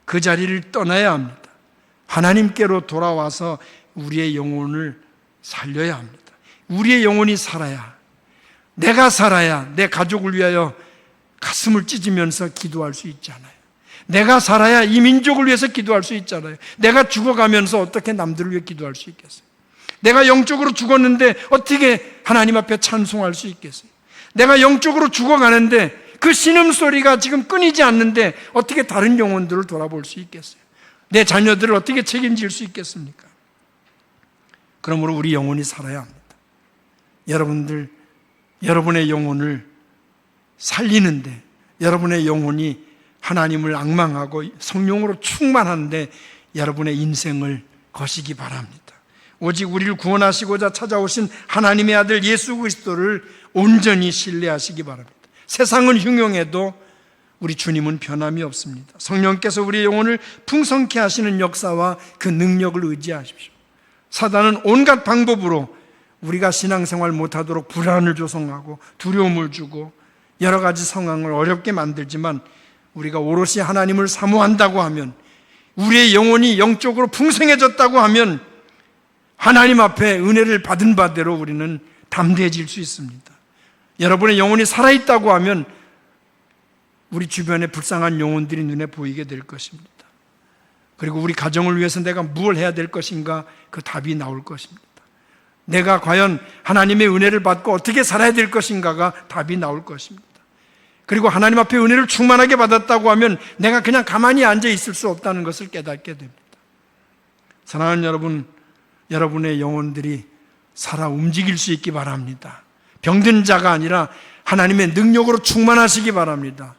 그 자리를 떠나야 합니다. 하나님께로 돌아와서 우리의 영혼을 살려야 합니다. 우리의 영혼이 살아야, 내가 살아야 내 가족을 위하여 가슴을 찢으면서 기도할 수 있잖아요. 내가 살아야 이 민족을 위해서 기도할 수 있잖아요. 내가 죽어가면서 어떻게 남들을 위해 기도할 수 있겠어요? 내가 영적으로 죽었는데 어떻게 하나님 앞에 찬송할 수 있겠어요? 내가 영적으로 죽어가는데 그 신음소리가 지금 끊이지 않는데 어떻게 다른 영혼들을 돌아볼 수 있겠어요? 내 자녀들을 어떻게 책임질 수 있겠습니까? 그러므로 우리 영혼이 살아야 합니다. 여러분들, 여러분의 영혼을 살리는데, 여러분의 영혼이 하나님을 앙망하고 성령으로 충만하는데 여러분의 인생을 거시기 바랍니다. 오직 우리를 구원하시고자 찾아오신 하나님의 아들 예수 그리스도를 온전히 신뢰하시기 바랍니다. 세상은 흉흉해도 우리 주님은 변함이 없습니다. 성령께서 우리의 영혼을 풍성케 하시는 역사와 그 능력을 의지하십시오. 사단은 온갖 방법으로 우리가 신앙생활 못하도록 불안을 조성하고 두려움을 주고 여러 가지 상황을 어렵게 만들지만, 우리가 오롯이 하나님을 사모한다고 하면, 우리의 영혼이 영적으로 풍성해졌다고 하면 하나님 앞에 은혜를 받은 바대로 우리는 담대해질 수 있습니다. 여러분의 영혼이 살아있다고 하면 우리 주변에 불쌍한 영혼들이 눈에 보이게 될 것입니다. 그리고 우리 가정을 위해서 내가 무엇을 해야 될 것인가, 그 답이 나올 것입니다. 내가 과연 하나님의 은혜를 받고 어떻게 살아야 될 것인가가 답이 나올 것입니다. 그리고 하나님 앞에 은혜를 충만하게 받았다고 하면 내가 그냥 가만히 앉아 있을 수 없다는 것을 깨닫게 됩니다. 사랑하는 여러분, 여러분의 영혼들이 살아 움직일 수 있기 바랍니다. 병든 자가 아니라 하나님의 능력으로 충만하시기 바랍니다.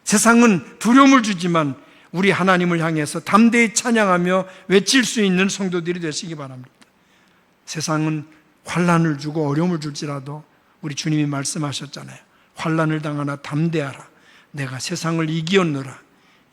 세상은 두려움을 주지만 우리 하나님을 향해서 담대히 찬양하며 외칠 수 있는 성도들이 되시기 바랍니다. 세상은 환난을 주고 어려움을 줄지라도 우리 주님이 말씀하셨잖아요. 환난을 당하나 담대하라. 내가 세상을 이기었노라.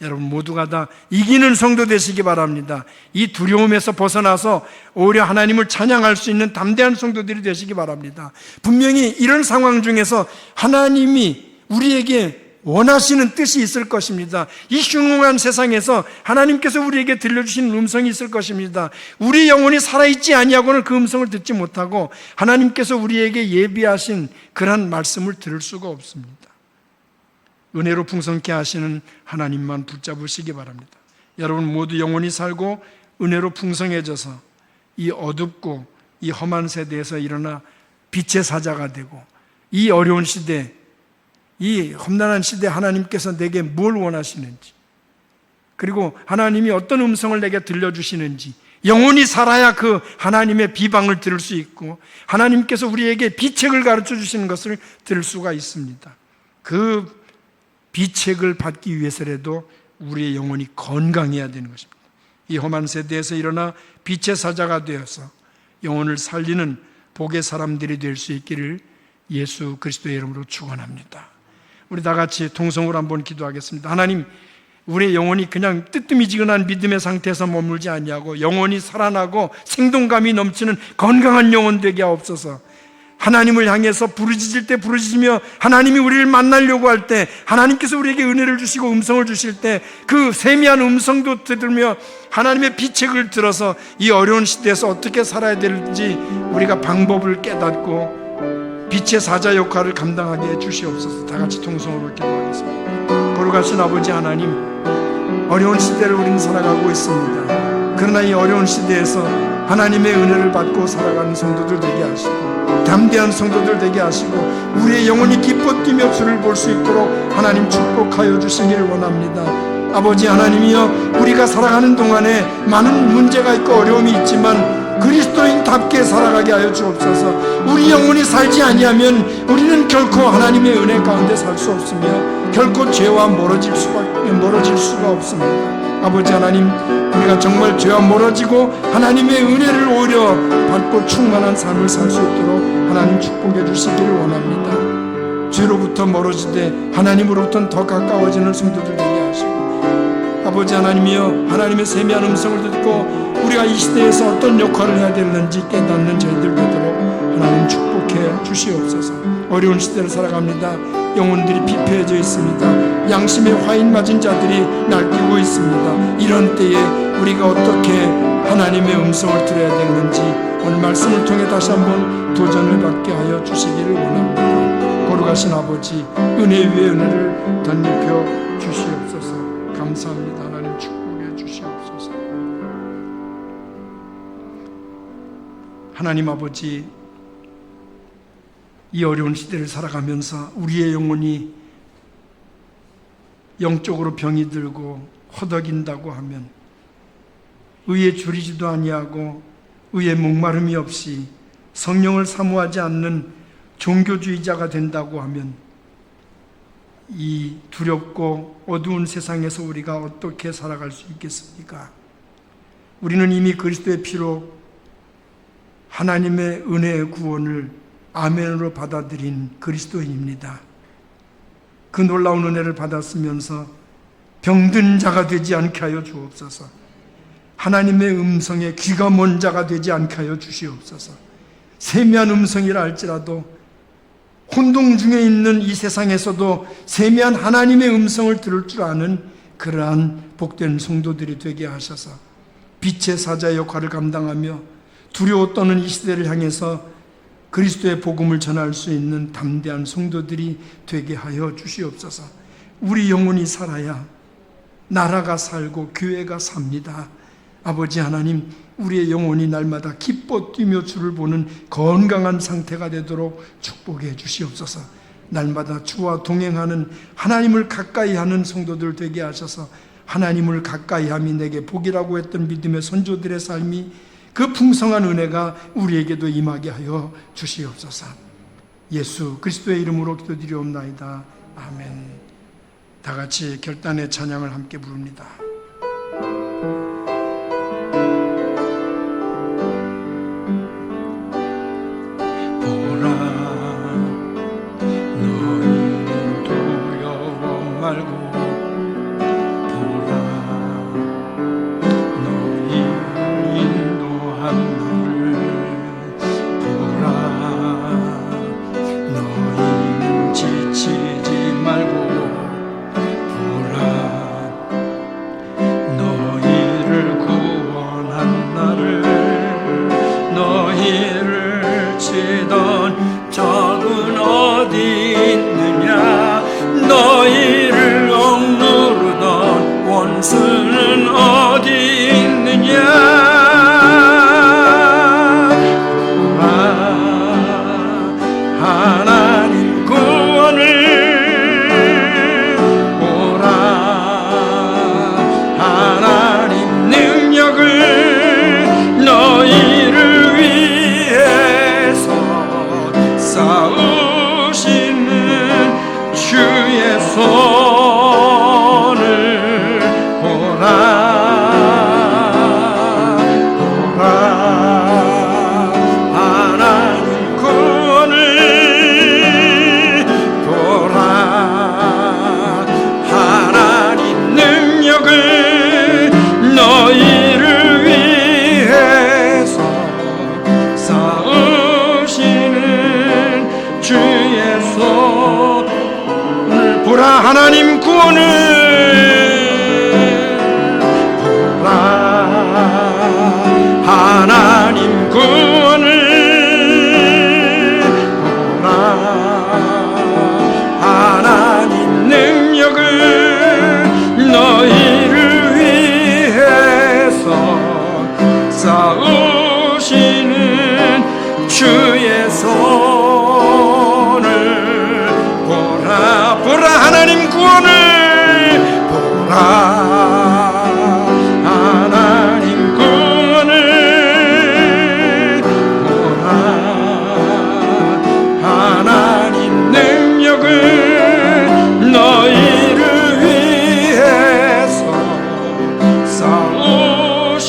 여러분 모두가 다 이기는 성도 되시기 바랍니다. 이 두려움에서 벗어나서 오히려 하나님을 찬양할 수 있는 담대한 성도들이 되시기 바랍니다. 분명히 이런 상황 중에서 하나님이 우리에게 원하시는 뜻이 있을 것입니다. 이 흉흉한 세상에서 하나님께서 우리에게 들려주시는 음성이 있을 것입니다. 우리 영혼이 살아있지 아니하고는 그 음성을 듣지 못하고 하나님께서 우리에게 예비하신 그런 말씀을 들을 수가 없습니다. 은혜로 풍성케 하시는 하나님만 붙잡으시기 바랍니다. 여러분 모두 영혼이 살고 은혜로 풍성해져서 이 어둡고 이 험한 세대에서 일어나 빛의 사자가 되고, 이 어려운 시대, 이 험난한 시대 하나님께서 내게 뭘 원하시는지, 그리고 하나님이 어떤 음성을 내게 들려주시는지, 영혼이 살아야 그 하나님의 비방을 들을 수 있고 하나님께서 우리에게 비책을 가르쳐 주시는 것을 들을 수가 있습니다. 그 비책을 받기 위해서라도 우리의 영혼이 건강해야 되는 것입니다. 이 험한 세대에서 일어나 빛의 사자가 되어서 영혼을 살리는 복의 사람들이 될 수 있기를 예수 그리스도의 이름으로 축원합니다. 우리 다 같이 통성으로 한번 기도하겠습니다. 하나님, 우리의 영혼이 그냥 뜨뜻미지근한 믿음의 상태에서 머물지 아니하고 영혼이 살아나고 생동감이 넘치는 건강한 영혼 되게 하옵소서. 하나님을 향해서 부르짖을 때 부르짖으며 하나님이 우리를 만나려고 할 때 하나님께서 우리에게 은혜를 주시고 음성을 주실 때 그 세미한 음성도 들으며 하나님의 비책을 들어서 이 어려운 시대에서 어떻게 살아야 될지 우리가 방법을 깨닫고 빛의 사자 역할을 감당하게 해 주시옵소서. 다 같이 통성으로 기도하겠습니다. 거룩하신 아버지 하나님, 어려운 시대를 우리는 살아가고 있습니다. 그러나 이 어려운 시대에서 하나님의 은혜를 받고 살아가는 성도들 되게 하시고 담대한 성도들 되게 하시고 우리의 영혼이 기뻐 뛰며 주를 볼 수 있도록 하나님 축복하여 주시기를 원합니다. 아버지 하나님이여, 우리가 살아가는 동안에 많은 문제가 있고 어려움이 있지만 그리스도인답게 살아가게 하여 주옵소서. 우리 영혼이 살지 아니하면 우리는 결코 하나님의 은혜 가운데 살 수 없으며 결코 죄와 멀어질 수가 없습니다. 아버지 하나님, 우리가 정말 죄와 멀어지고 하나님의 은혜를 오히려 받고 충만한 삶을 살 수 있도록 하나님 축복해 주시기를 원합니다. 죄로부터 멀어지되 하나님으로부터는 더 가까워지는 성도들 되게 하시고, 아버지 하나님이여, 하나님의 세미한 음성을 듣고 우리가 이 시대에서 어떤 역할을 해야 되는지 깨닫는 저희들 되도록 하나님 축복해 주시옵소서. 어려운 시대를 살아갑니다. 영혼들이 피폐해져 있습니다. 양심의 화인 맞은 자들이 날뛰고 있습니다. 이런 때에 우리가 어떻게 하나님의 음성을 들어야 되는지 오늘 말씀을 통해 다시 한번 도전을 받게 하여 주시기를 원합니다. 거룩하신 아버지, 은혜 위에 은혜를 덧입혀 주시옵소서. 감사합니다. 하나님 축복해 주시옵소서. 하나님 아버지, 이 어려운 시대를 살아가면서 우리의 영혼이 영적으로 병이 들고 허덕인다고 하면 의에 줄이지도 아니하고 의에 목마름이 없이 성령을 사모하지 않는 종교주의자가 된다고 하면 이 두렵고 어두운 세상에서 우리가 어떻게 살아갈 수 있겠습니까? 우리는 이미 그리스도의 피로 하나님의 은혜의 구원을 아멘으로 받아들인 그리스도인입니다. 그 놀라운 은혜를 받았으면서 병든 자가 되지 않게 하여 주옵소서. 하나님의 음성에 귀가 먼 자가 되지 않게 하여 주시옵소서. 세미한 음성이라 할지라도 혼동 중에 있는 이 세상에서도 세미한 하나님의 음성을 들을 줄 아는 그러한 복된 성도들이 되게 하셔서 빛의 사자의 역할을 감당하며 두려워 떠는 이 시대를 향해서 그리스도의 복음을 전할 수 있는 담대한 성도들이 되게 하여 주시옵소서. 우리 영혼이 살아야 나라가 살고 교회가 삽니다. 아버지 하나님, 우리의 영혼이 날마다 기뻐 뛰며 주를 보는 건강한 상태가 되도록 축복해 주시옵소서. 날마다 주와 동행하는 하나님을 가까이 하는 성도들 되게 하셔서 하나님을 가까이 함이 내게 복이라고 했던 믿음의 선조들의 삶이 그 풍성한 은혜가 우리에게도 임하게 하여 주시옵소서. 예수 그리스도의 이름으로 기도드리옵나이다. 아멘. 다 같이 결단의 찬양을 함께 부릅니다. 보라, 너희는 두려워 말고 원수는 어디 있느냐? 하나님 구원을 보라, 하나님 능력을 너희를 위해서 싸우시는 주의 손을 하나님 구원을 보라, 하나님 구원을 보라, 하나님 능력을 너희를 위해서 싸우시는 주의 손을 보라, 보라, 하나님 구원을 보라, 하나님 구원을 보라, 하나님 능력을 너희를 위해서 싸우시는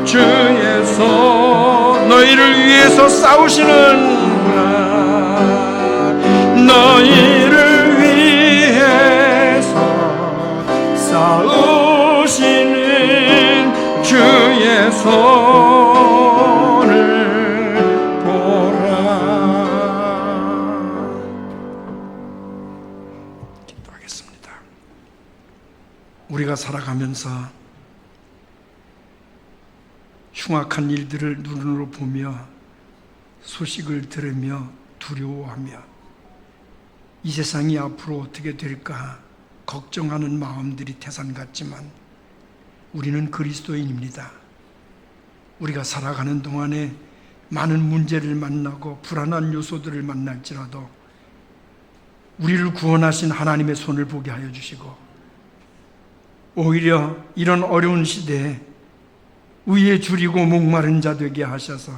주의 손, 너희를 위해서 싸우시는 너희를 위해서 싸우시는 주의 손을 우리가 살아가면서 흉악한 일들을 눈으로 보며 소식을 들으며 두려워하며 이 세상이 앞으로 어떻게 될까 걱정하는 마음들이 태산 같지만 우리는 그리스도인입니다. 우리가 살아가는 동안에 많은 문제를 만나고 불안한 요소들을 만날지라도 우리를 구원하신 하나님의 손을 보게 하여 주시고 오히려 이런 어려운 시대에 의에 줄이고 목마른 자 되게 하셔서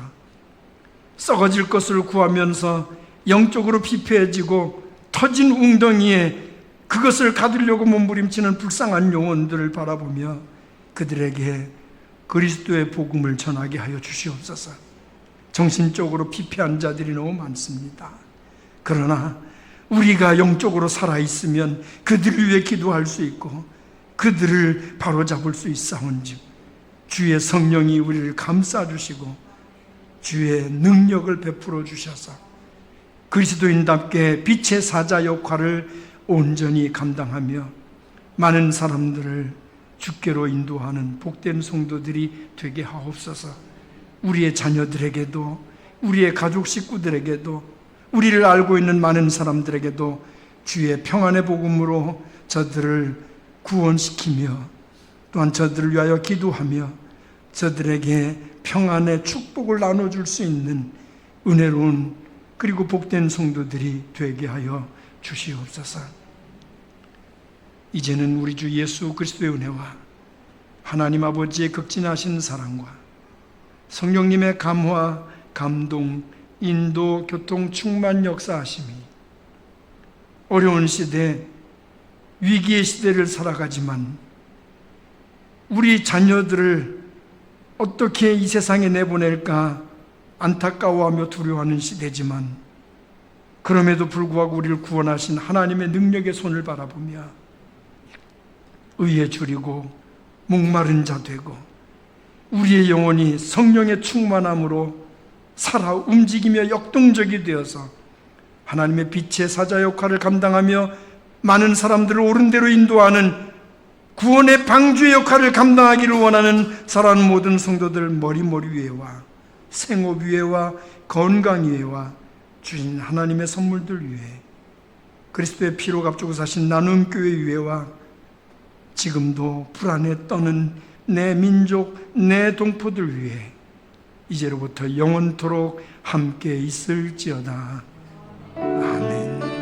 썩어질 것을 구하면서 영적으로 피폐해지고 터진 웅덩이에 그것을 가두려고 몸부림치는 불쌍한 영혼들을 바라보며 그들에게 그리스도의 복음을 전하게 하여 주시옵소서. 정신적으로 피폐한 자들이 너무 많습니다. 그러나 우리가 영적으로 살아있으면 그들을 위해 기도할 수 있고 그들을 바로잡을 수 있사온즉 주의 성령이 우리를 감싸주시고 주의 능력을 베풀어 주셔서 그리스도인답게 빛의 사자 역할을 온전히 감당하며 많은 사람들을 주께로 인도하는 복된 성도들이 되게 하옵소서. 우리의 자녀들에게도 우리의 가족 식구들에게도 우리를 알고 있는 많은 사람들에게도 주의 평안의 복음으로 저들을 구원시키며 또한 저들을 위하여 기도하며 저들에게 평안의 축복을 나눠줄 수 있는 은혜로운 그리고 복된 성도들이 되게 하여 주시옵소서. 이제는 우리 주 예수 그리스도의 은혜와 하나님 아버지의 극진하신 사랑과 성령님의 감화, 감동, 인도, 교통, 충만 역사하심이 어려운 시대, 위기의 시대를 살아가지만 우리 자녀들을 어떻게 이 세상에 내보낼까 안타까워하며 두려워하는 시대지만 그럼에도 불구하고 우리를 구원하신 하나님의 능력의 손을 바라보며 의에 줄이고 목마른 자 되고 우리의 영혼이 성령의 충만함으로 살아 움직이며 역동적이 되어서 하나님의 빛의 사자 역할을 감당하며 많은 사람들을 옳은 대로 인도하는 구원의 방주의 역할을 감당하기를 원하는 사랑하는 모든 성도들 머리 위에와 생업 위에와 건강 위에와 주신 하나님의 선물들 위에 그리스도의 피로 값주고 사신 나눔 교회 위에와 지금도 불안에 떠는 내 민족, 내 동포들 위해 이제로부터 영원토록 함께 있을지어다. 아멘.